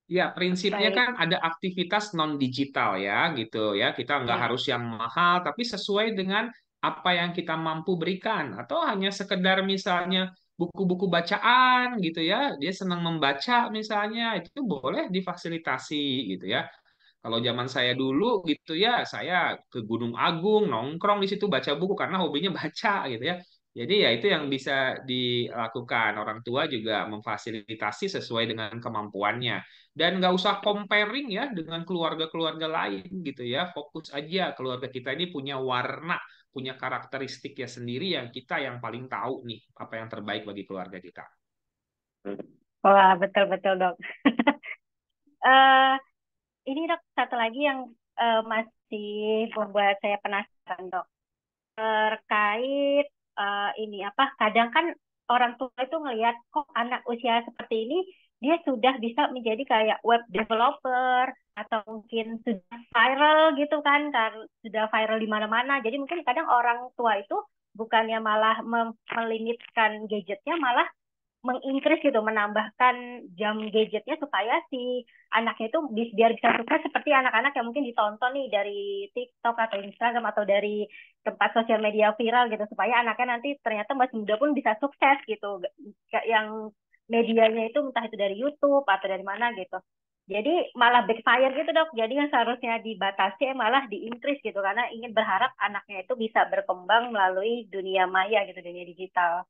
Ya, prinsipnya Baik. kan ada aktivitas non digital ya gitu ya. Kita nggak harus yang mahal, tapi sesuai dengan apa yang kita mampu berikan. Atau hanya sekedar misalnya buku-buku bacaan gitu ya. Dia senang membaca misalnya, itu boleh difasilitasi gitu ya. Kalau zaman saya dulu gitu ya, saya ke Gunung Agung, nongkrong di situ baca buku karena hobinya baca gitu ya. Jadi ya itu yang bisa dilakukan. Orang tua juga memfasilitasi sesuai dengan kemampuannya. Dan nggak usah comparing ya dengan keluarga-keluarga lain gitu ya. Fokus aja keluarga kita ini punya warna, punya karakteristiknya sendiri yang kita yang paling tahu nih apa yang terbaik bagi keluarga kita. Wah, betul-betul dok. Eh, ini dok, satu lagi yang masih membuat saya penasaran dok. Terkait ini apa, kadang kan orang tua itu ngelihat kok anak usia seperti ini dia sudah bisa menjadi kayak web developer atau mungkin sudah viral gitu kan sudah viral di mana-mana. Jadi mungkin kadang orang tua itu bukannya malah melimitkan gadgetnya, malah mengincrease gitu, menambahkan jam gadgetnya supaya si anaknya itu biar bisa sukses seperti anak-anak yang mungkin ditonton nih dari TikTok atau Instagram atau dari tempat sosial media viral gitu, supaya anaknya nanti ternyata masih muda pun bisa sukses gitu, yang medianya itu entah itu dari YouTube atau dari mana gitu. Jadi malah backfire gitu dok. Jadi yang seharusnya dibatasi malah di-increase gitu karena ingin berharap anaknya itu bisa berkembang melalui dunia maya gitu, dunia digital.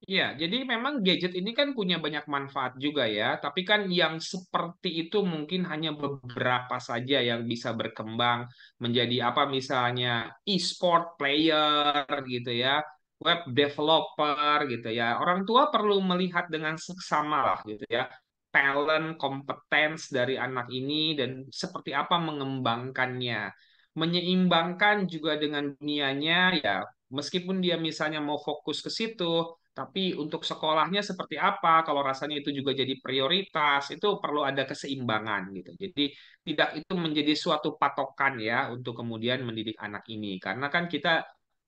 Iya, jadi memang gadget ini kan punya banyak manfaat juga ya, tapi kan yang seperti itu mungkin hanya beberapa saja yang bisa berkembang menjadi apa misalnya e-sport player gitu ya, web developer gitu ya. Orang tua perlu melihat dengan seksama lah gitu ya, talent, kompetens dari anak ini dan seperti apa mengembangkannya. Menyeimbangkan juga dengan dunianya ya, meskipun dia misalnya mau fokus ke situ, tapi untuk sekolahnya seperti apa, kalau rasanya itu juga jadi prioritas, itu perlu ada keseimbangan gitu. Jadi tidak itu menjadi suatu patokan ya untuk kemudian mendidik anak ini. Karena kan kita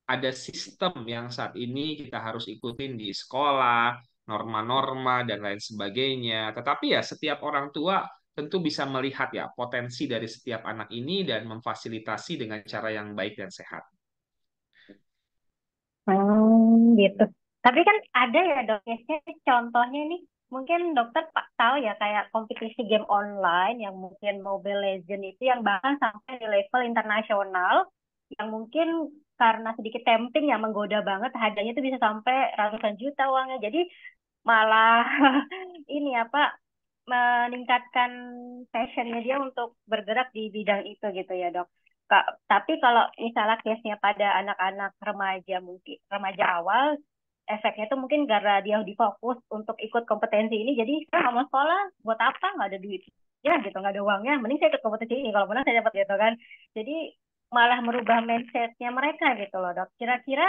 ada sistem yang saat ini kita harus ikutin di sekolah, norma-norma dan lain sebagainya. Tetapi ya setiap orang tua tentu bisa melihat ya potensi dari setiap anak ini dan memfasilitasi dengan cara yang baik dan sehat. Gitu. Tapi kan ada ya dok, biasanya contohnya nih, mungkin dokter Pak tahu ya kayak kompetisi game online yang mungkin Mobile Legends itu yang bahkan sampai di level internasional, yang mungkin karena sedikit tempting ya menggoda banget, hadiahnya itu bisa sampai ratusan juta uangnya. Jadi malah ini apa meningkatkan passionnya dia untuk bergerak di bidang itu gitu ya dok. Tapi kalau misalnya case-nya pada anak-anak remaja mungkin remaja awal, efeknya itu mungkin karena dia difokus untuk ikut kompetensi ini, jadi saya nggak mau sekolah, buat apa, nggak ada duit ya gitu, nggak ada uangnya, mending saya ikut kompetisi ini, kalau menang saya dapat gitu kan. Jadi malah merubah mindset-nya mereka gitu loh dok. Kira-kira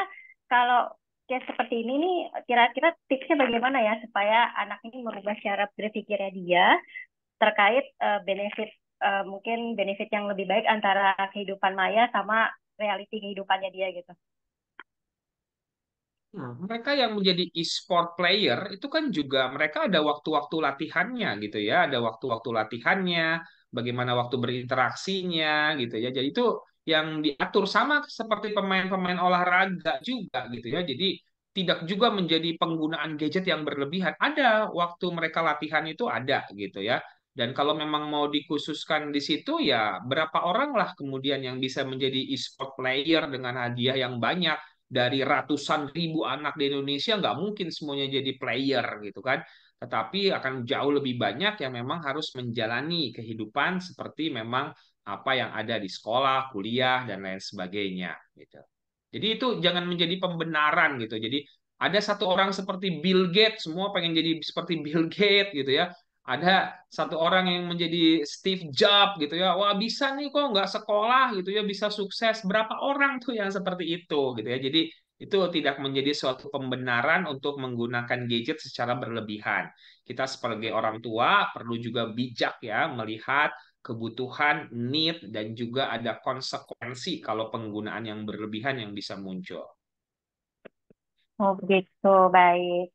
kalau case seperti ini nih, kira-kira tipsnya bagaimana ya supaya anak ini merubah cara berpikirnya dia terkait benefit mungkin benefit yang lebih baik antara kehidupan maya sama reality kehidupannya dia gitu. Nah, mereka yang menjadi e-sport player itu kan juga mereka ada waktu-waktu latihannya gitu ya, ada waktu-waktu latihannya, bagaimana waktu berinteraksinya gitu ya. Jadi itu yang diatur sama seperti pemain-pemain olahraga juga gitu ya. Jadi tidak juga menjadi penggunaan gadget yang berlebihan. Ada waktu mereka latihan itu ada gitu ya. Dan kalau memang mau dikhususkan di situ ya berapa orang lah kemudian yang bisa menjadi e-sport player dengan hadiah yang banyak dari ratusan ribu anak di Indonesia, nggak mungkin semuanya jadi player gitu kan. Tetapi akan jauh lebih banyak yang memang harus menjalani kehidupan seperti memang apa yang ada di sekolah, kuliah, dan lain sebagainya gitu. Jadi itu jangan menjadi pembenaran gitu. Jadi ada satu orang seperti Bill Gates, semua pengen jadi seperti Bill Gates gitu ya. Ada satu orang yang menjadi Steve Jobs gitu ya. Wah bisa nih kok nggak sekolah gitu ya bisa sukses. Berapa orang tuh yang seperti itu gitu ya. Jadi itu tidak menjadi suatu pembenaran untuk menggunakan gadget secara berlebihan. Kita sebagai orang tua perlu juga bijak ya melihat kebutuhan, need, dan juga ada konsekuensi kalau penggunaan yang berlebihan yang bisa muncul. Oh begitu, baik.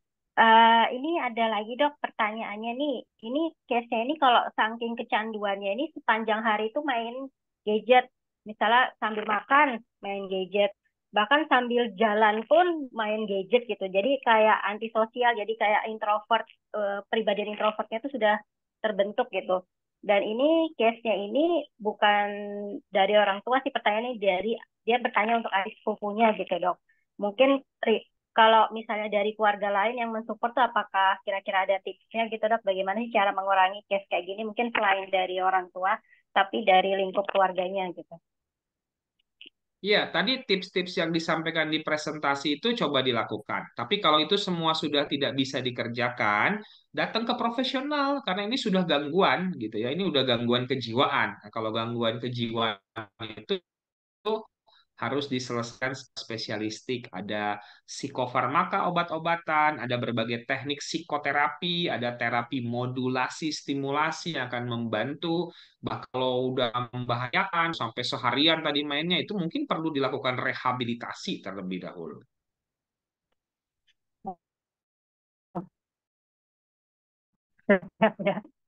Ini ada lagi dok pertanyaannya nih. Ini case-nya ini kalau saking kecanduannya ini sepanjang hari itu main gadget. Misalnya sambil makan main gadget. Bahkan sambil jalan pun main gadget gitu. Jadi kayak antisosial, jadi kayak introvert, pribadi introvertnya itu sudah terbentuk gitu. Dan ini case-nya ini bukan dari orang tua sih, pertanyaannya dari dia bertanya untuk adik sepupunya gitu dok. Mungkin kalau misalnya dari keluarga lain yang mensupport tuh apakah kira-kira ada tipsnya gitu dok? Bagaimana sih cara mengurangi case kayak gini? Mungkin selain dari orang tua, tapi dari lingkup keluarganya gitu. Iya, tadi tips-tips yang disampaikan di presentasi itu coba dilakukan. Tapi kalau itu semua sudah tidak bisa dikerjakan, datang ke profesional karena ini sudah gangguan gitu ya. Ini udah gangguan kejiwaan. Nah, kalau gangguan kejiwaan itu harus diselesaikan spesialistik. Ada psikofarmaka obat-obatan, ada berbagai teknik psikoterapi, ada terapi modulasi stimulasi yang akan membantu. Bahkan kalau udah membahayakan sampai seharian tadi mainnya itu mungkin perlu dilakukan rehabilitasi terlebih dahulu.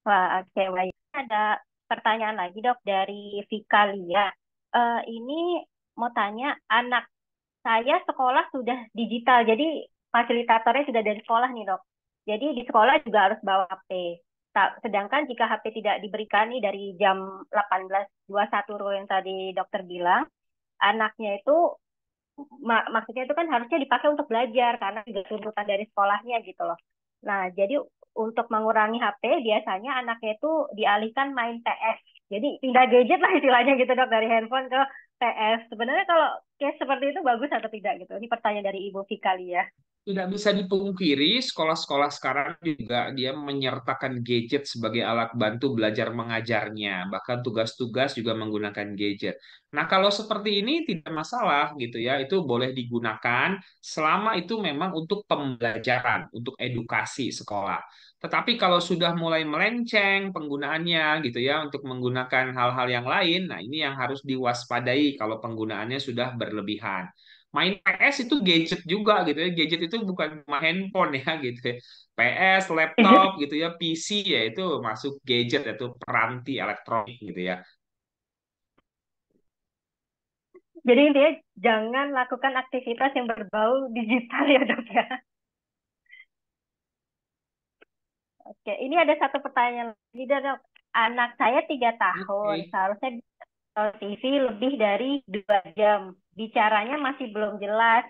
Wah, oke, baik. Ada pertanyaan lagi dok dari Vika Lia. Ini mau tanya, anak saya sekolah sudah digital, jadi fasilitatornya sudah dari sekolah nih dok. Jadi di sekolah juga harus bawa HP. Sedangkan jika HP tidak diberikan nih dari jam 18.21 rule yang tadi dokter bilang, anaknya itu maksudnya itu kan harusnya dipakai untuk belajar karena juga tuntutan dari sekolahnya gitu loh. Nah, jadi untuk mengurangi HP biasanya anaknya itu dialihkan main PS. Jadi pindah gadget lah istilahnya gitu dok, dari handphone ke PS. Sebenarnya kalau case seperti itu bagus atau tidak gitu? Ini pertanyaan dari Ibu Vikalia. Tidak bisa dipungkiri, sekolah-sekolah sekarang juga dia menyertakan gadget sebagai alat bantu belajar mengajarnya. Bahkan tugas-tugas juga menggunakan gadget. Nah, kalau seperti ini tidak masalah gitu ya. Itu boleh digunakan selama itu memang untuk pembelajaran, untuk edukasi sekolah. Tetapi kalau sudah mulai melenceng penggunaannya gitu ya untuk menggunakan hal-hal yang lain, nah ini yang harus diwaspadai kalau penggunaannya sudah berlebihan. Main PS itu gadget juga gitu ya. Gadget itu bukan cuma handphone ya gitu ya. PS, laptop gitu ya, PC ya itu masuk gadget itu peranti elektronik gitu ya. Jadi intinya jangan lakukan aktivitas yang berbau digital ya dok ya. Oke, ini ada satu pertanyaan lagi dok. Anak saya 3 tahun, seharusnya TV lebih dari 2 jam. Bicaranya masih belum jelas.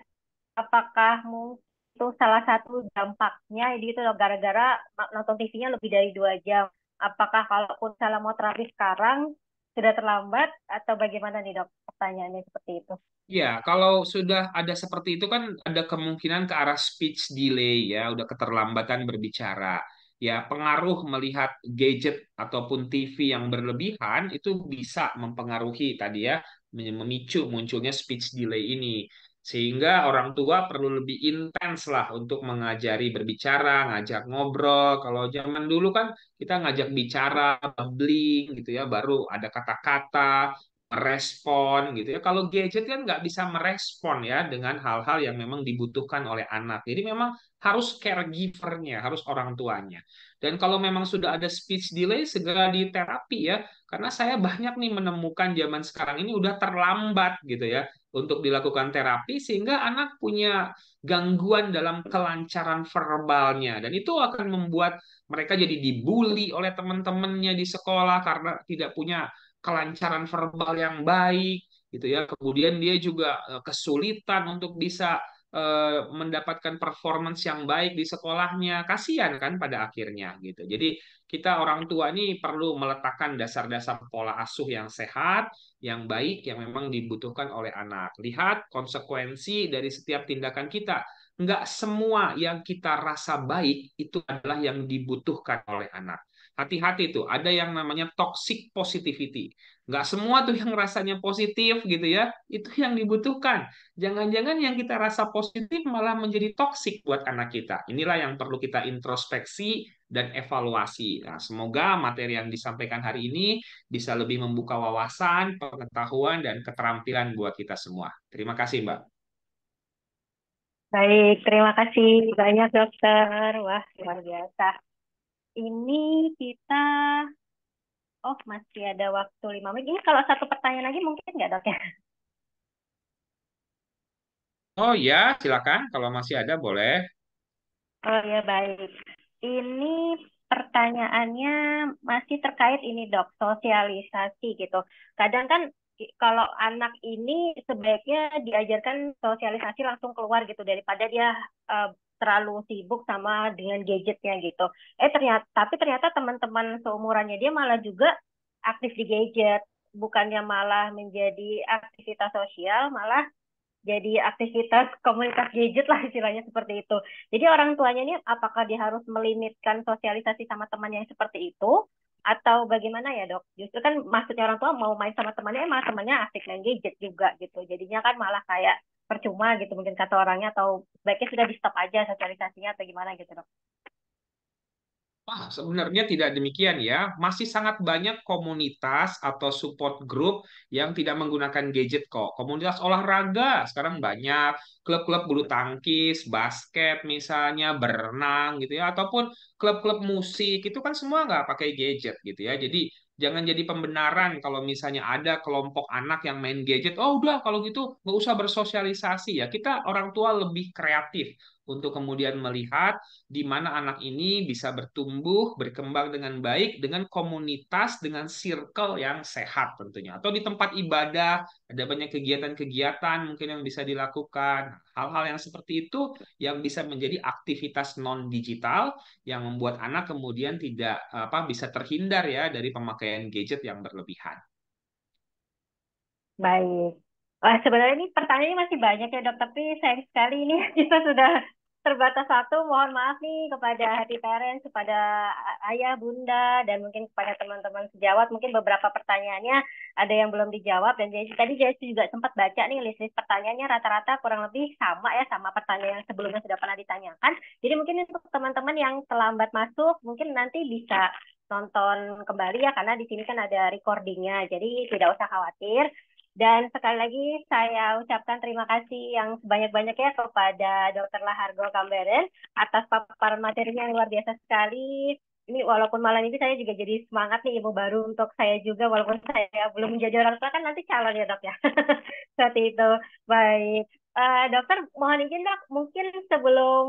Apakah mungkin itu salah satu dampaknya gitu loh, gara-gara nonton TV-nya lebih dari 2 jam. Apakah kalaupun salah mau terapi sekarang sudah terlambat atau bagaimana nih dok? Pertanyaannya seperti itu. Ya, kalau sudah ada seperti itu kan ada kemungkinan ke arah speech delay ya, udah keterlambatan berbicara. Ya, pengaruh melihat gadget ataupun TV yang berlebihan itu bisa mempengaruhi tadi ya, memicu munculnya speech delay ini. Sehingga orang tua perlu lebih intens lah untuk mengajari berbicara, ngajak ngobrol. Kalau zaman dulu kan kita ngajak bicara, babbling gitu ya, baru ada kata-kata, merespon gitu ya. Kalau gadget kan nggak bisa merespon ya dengan hal-hal yang memang dibutuhkan oleh anak. Jadi memang harus caregivernya, harus orang tuanya. Dan kalau memang sudah ada speech delay, segera diterapi ya. Karena saya banyak nih menemukan zaman sekarang ini udah terlambat gitu ya untuk dilakukan terapi sehingga anak punya gangguan dalam kelancaran verbalnya. Dan itu akan membuat mereka jadi dibully oleh teman-temannya di sekolah karena tidak punya kelancaran verbal yang baik gitu ya. Kemudian dia juga kesulitan untuk bisa mendapatkan performance yang baik di sekolahnya. Kasihan kan pada akhirnya gitu. Jadi kita orang tua ini perlu meletakkan dasar-dasar pola asuh yang sehat, yang baik, yang memang dibutuhkan oleh anak. Lihat konsekuensi dari setiap tindakan kita. Nggak semua yang kita rasa baik itu adalah yang dibutuhkan oleh anak. Hati-hati tuh, ada yang namanya toxic positivity. Nggak semua tuh yang rasanya positif gitu ya, itu yang dibutuhkan. Jangan-jangan yang kita rasa positif malah menjadi toxic buat anak kita. Inilah yang perlu kita introspeksi dan evaluasi. Nah, semoga materi yang disampaikan hari ini bisa lebih membuka wawasan, pengetahuan, dan keterampilan buat kita semua. Terima kasih, Mbak. Baik, terima kasih banyak dokter. Wah, luar biasa. Ini kita, masih ada waktu 5 menit. Ini kalau satu pertanyaan lagi mungkin nggak dok ya? Oh ya, silakan. Kalau masih ada boleh. Oh ya baik. Ini pertanyaannya masih terkait ini dok, sosialisasi gitu. Kadang kan kalau anak ini sebaiknya diajarkan sosialisasi langsung keluar gitu daripada dia terlalu sibuk sama dengan gadgetnya gitu. Tapi ternyata teman-teman seumurannya dia malah juga aktif di gadget, bukannya malah menjadi aktivitas sosial, malah jadi aktivitas komunitas gadget lah istilahnya seperti itu. Jadi orang tuanya ini apakah dia harus melimitkan sosialisasi sama teman yang seperti itu atau bagaimana ya dok? Justru kan maksudnya orang tua mau main sama temannya, malah temannya asik main gadget juga gitu. Jadinya kan malah kayak percuma gitu mungkin kata orangnya, atau baiknya sudah di stop aja sosialisasinya atau gimana gitu dok? Wah, sebenarnya tidak demikian ya. Masih sangat banyak komunitas atau support group yang tidak menggunakan gadget kok. Komunitas olahraga sekarang banyak, klub-klub bulu tangkis, basket misalnya, berenang gitu ya, ataupun klub-klub musik itu kan semua nggak pakai gadget gitu ya. Jadi jangan jadi pembenaran kalau misalnya ada kelompok anak yang main gadget. Oh udah kalau gitu nggak usah bersosialisasi ya. Kita orang tua lebih kreatif untuk kemudian melihat di mana anak ini bisa bertumbuh, berkembang dengan baik, dengan komunitas, dengan circle yang sehat tentunya. Atau di tempat ibadah, ada banyak kegiatan-kegiatan mungkin yang bisa dilakukan. Hal-hal yang seperti itu yang bisa menjadi aktivitas non-digital yang membuat anak kemudian tidak bisa terhindar ya dari pemakaian gadget yang berlebihan. Baik. Wah, sebenarnya ini pertanyaannya masih banyak ya dok, tapi sayang sekali ini kita sudah terbatas waktu. Mohon maaf nih kepada happy parents, kepada ayah, bunda, dan mungkin kepada teman-teman sejawat. Mungkin beberapa pertanyaannya ada yang belum dijawab, dan jadi tadi saya juga sempat baca nih list-list pertanyaannya rata-rata kurang lebih sama ya, sama pertanyaan yang sebelumnya sudah pernah ditanyakan. Jadi mungkin untuk teman-teman yang terlambat masuk, mungkin nanti bisa nonton kembali ya, karena di sini kan ada recordingnya, jadi tidak usah khawatir. Dan sekali lagi saya ucapkan terima kasih yang sebanyak-banyaknya kepada Dr. Lahargo Kamberen atas paparan materinya yang luar biasa sekali. Ini walaupun malam ini saya juga jadi semangat nih ilmu baru untuk saya juga, walaupun saya belum menjadi orang tua, kan nanti calon ya dok ya. Seperti itu. Baik. Dokter, mohon izin dok, mungkin sebelum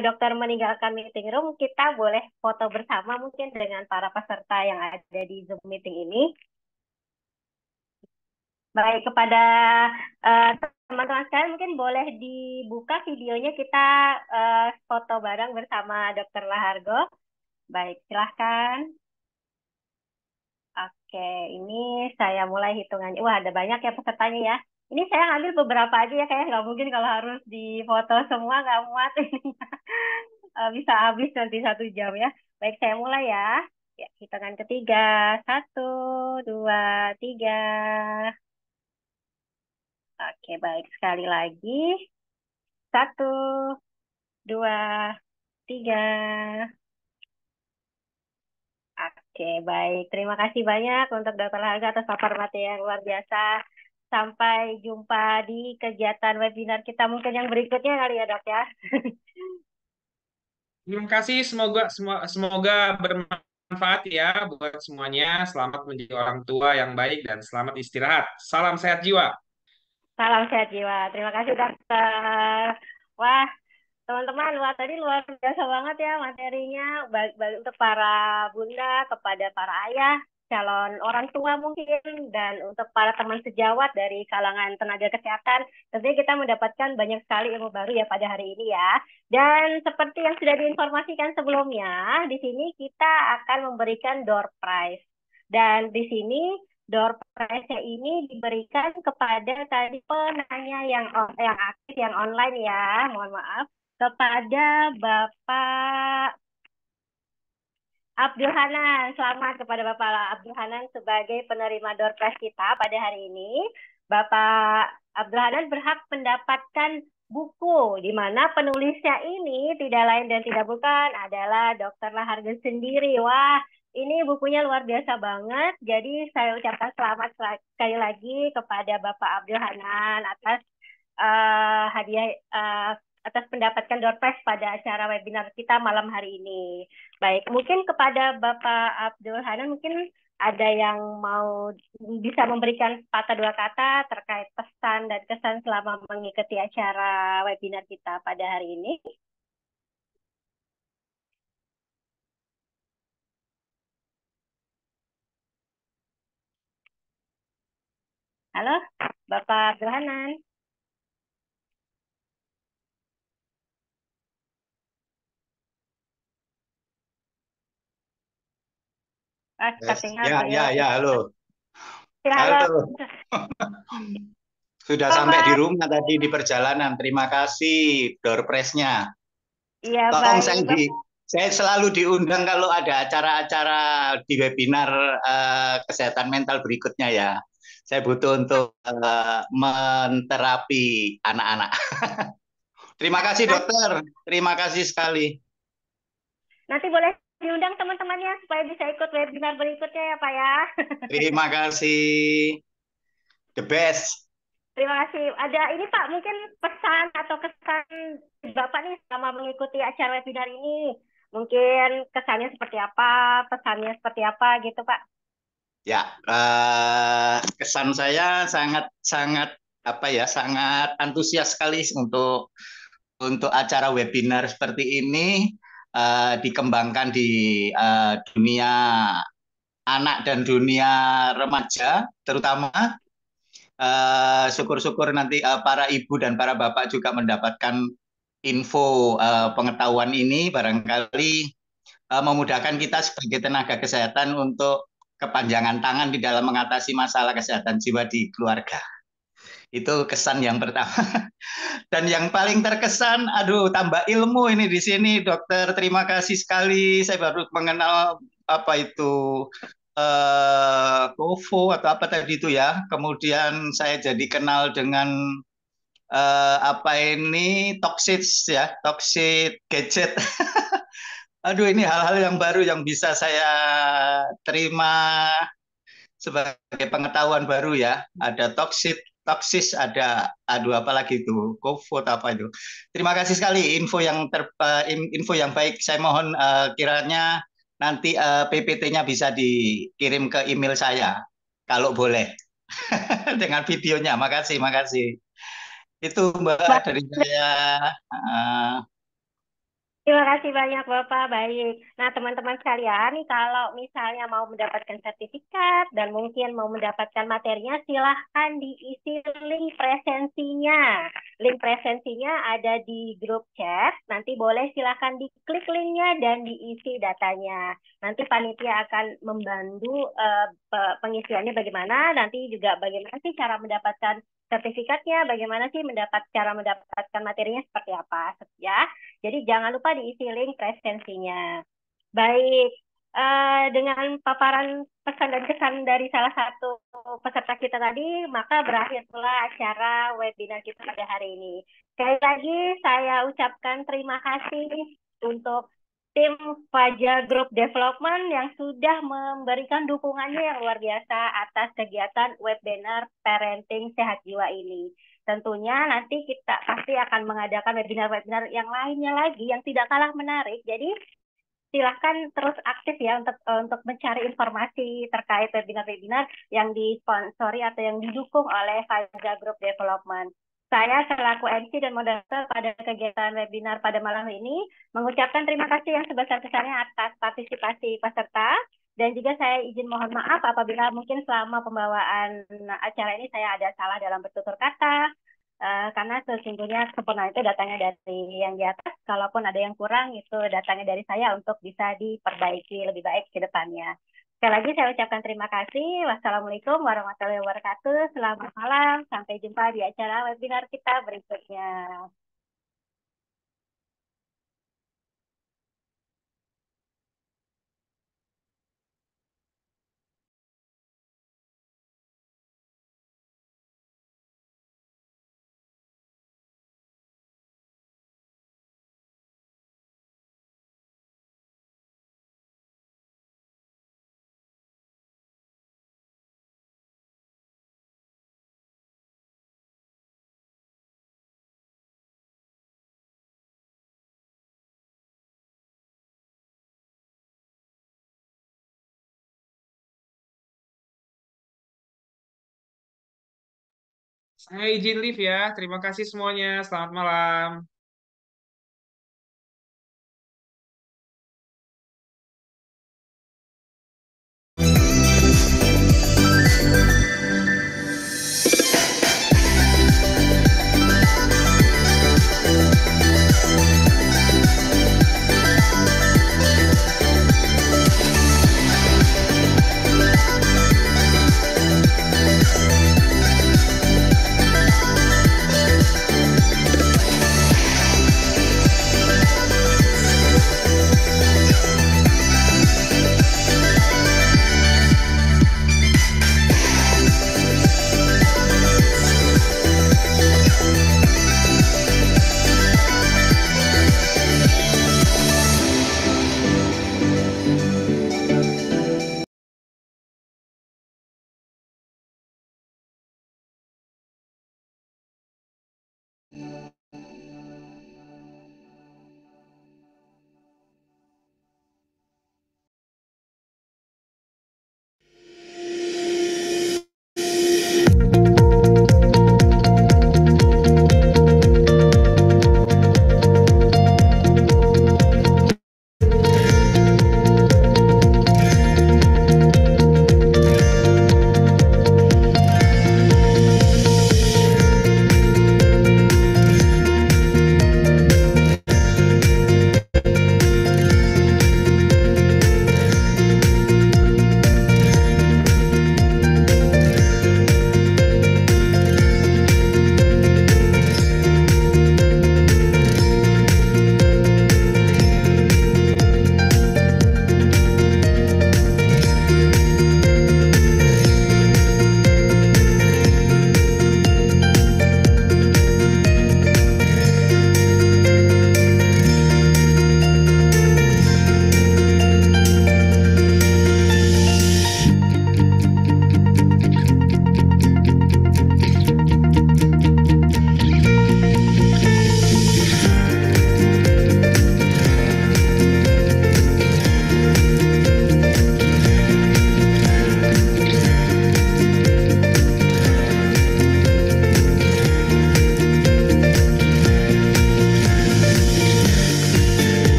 dokter meninggalkan meeting room, kita boleh foto bersama mungkin dengan para peserta yang ada di Zoom meeting ini. Baik, kepada teman-teman sekalian mungkin boleh dibuka videonya, kita foto bareng bersama Dokter Lahargo. Baik, silahkan. Oke, ini saya mulai hitungannya. Wah, ada banyak ya pesertanya ya. Ini saya ngambil beberapa aja ya, kayak nggak mungkin kalau harus difoto semua, nggak muat ini. Bisa habis nanti 1 jam ya. Baik, saya mulai ya. Ya, hitungan ketiga. 1, 2, 3. Oke, baik. Sekali lagi. 1, 2, 3. Oke, baik. Terima kasih banyak untuk Dr. Lahargo atas paparan materi yang luar biasa. Sampai jumpa di kegiatan webinar kita mungkin yang berikutnya kali ya, Dok ya. Terima kasih, semoga bermanfaat ya buat semuanya. Selamat menjadi orang tua yang baik dan selamat istirahat. Salam sehat jiwa. Salam sehat jiwa. Terima kasih, Dokter. Wah, teman-teman, wah tadi luar biasa banget ya materinya, baik untuk para bunda, kepada para ayah, calon orang tua mungkin, dan untuk para teman sejawat dari kalangan tenaga kesehatan. Tentunya kita mendapatkan banyak sekali ilmu baru ya pada hari ini ya. Dan seperti yang sudah diinformasikan sebelumnya, di sini kita akan memberikan door prize. Dan di sini door prize-nya ini diberikan kepada tadi penanya yang aktif, yang online ya, mohon maaf, kepada Bapak Abdul Hanan. Selamat kepada Bapak Abdul Hanan sebagai penerima door prize kita pada hari ini. Bapak Abdul Hanan berhak mendapatkan buku, di mana penulisnya ini tidak lain dan tidak bukan adalah Dr. Lahargo sendiri. Wah, ini bukunya luar biasa banget. Jadi saya ucapkan selamat sekali lagi kepada Bapak Abdul Hanan atas hadiah atas mendapatkan door prize pada acara webinar kita malam hari ini. Baik, mungkin kepada Bapak Abdul Hanan mungkin ada yang mau bisa memberikan patah dua kata terkait pesan dan kesan selama mengikuti acara webinar kita pada hari ini. Halo, Bapak Abdul Hanan. Halo. Halo. Sudah sampai di rumah tadi di perjalanan. Terima kasih door prize-nya. Iya, tolong baik. Saya selalu diundang kalau ada acara-acara di webinar kesehatan mental berikutnya ya. Saya butuh untuk menterapi anak-anak. Terima kasih dokter. Terima kasih sekali. Nanti boleh diundang teman-temannya supaya bisa ikut webinar berikutnya ya Pak ya. Terima kasih. The best. Terima kasih. Ada ini Pak, mungkin pesan atau kesan Bapak nih selama mengikuti acara webinar ini. Mungkin kesannya seperti apa, pesannya seperti apa gitu Pak. Ya, kesan saya sangat antusias sekali untuk acara webinar seperti ini. Dikembangkan di dunia anak dan dunia remaja terutama. Syukur-syukur nanti para ibu dan para bapak juga mendapatkan info pengetahuan ini, barangkali memudahkan kita sebagai tenaga kesehatan untuk kepanjangan tangan di dalam mengatasi masalah kesehatan jiwa di keluarga. Itu kesan yang pertama. Dan yang paling terkesan, tambah ilmu ini di sini, dokter. Terima kasih sekali. Saya baru mengenal apa itu KOFO atau apa tadi itu ya. Kemudian saya jadi kenal dengan toxic gadget. Ini hal-hal yang baru yang bisa saya terima. sebagai pengetahuan baru ya. Ada toksis, ada aduh apa lagi itu, GoVote apa itu. Terima kasih sekali info yang baik. Saya mohon kiranya nanti PPT-nya bisa dikirim ke email saya kalau boleh. Dengan videonya. Makasih. Itu Mbak dari saya. Terima kasih banyak Bapak, baik. Nah teman-teman sekalian, nih kalau misalnya mau mendapatkan sertifikat dan mungkin mau mendapatkan materinya, silahkan diisi link presensinya. Link presensinya ada di grup chat, nanti boleh silahkan diklik linknya dan diisi datanya. Nanti panitia akan membantu pengisiannya bagaimana, nanti juga bagaimana sih cara mendapatkan sertifikatnya, bagaimana sih cara mendapatkan materinya seperti apa ya. Jadi jangan lupa diisi link presensinya. Baik, dengan paparan pesan dan kesan dari salah satu peserta kita tadi, maka berakhir pula acara webinar kita pada hari ini. Sekali lagi saya ucapkan terima kasih untuk tim Fajar Group Development yang sudah memberikan dukungannya yang luar biasa atas kegiatan webinar Parenting Sehat Jiwa ini. Tentunya nanti kita pasti akan mengadakan webinar-webinar yang lainnya lagi yang tidak kalah menarik. Jadi silahkan terus aktif ya untuk mencari informasi terkait webinar-webinar yang disponsori atau yang didukung oleh Fajar Group Development. Saya selaku MC dan moderator pada kegiatan webinar pada malam ini mengucapkan terima kasih yang sebesar-besarnya atas partisipasi peserta. Dan juga saya izin mohon maaf apabila mungkin selama pembawaan acara ini saya ada salah dalam bertutur kata. Karena sesungguhnya sempurna itu datangnya dari yang di atas. Kalaupun ada yang kurang itu datangnya dari saya untuk bisa diperbaiki lebih baik ke depannya. Sekali lagi saya ucapkan terima kasih. Wassalamualaikum warahmatullahi wabarakatuh. Selamat malam. Sampai jumpa di acara webinar kita berikutnya. Saya izin live ya. Terima kasih semuanya. Selamat malam.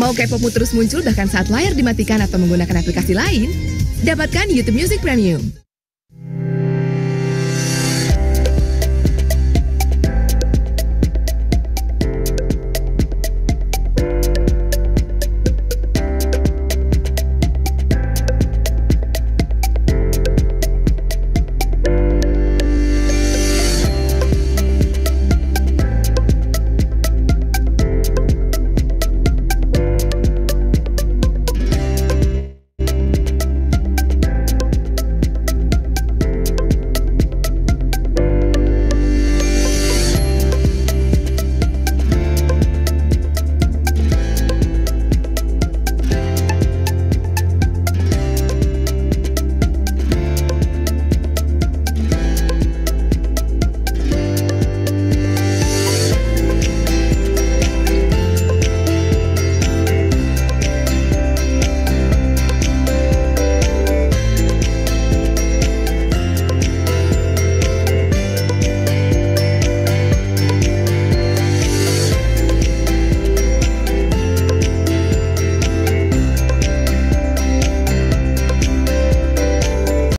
Mau K-popmu terus muncul bahkan saat layar dimatikan atau menggunakan aplikasi lain? Dapatkan YouTube Music Premium.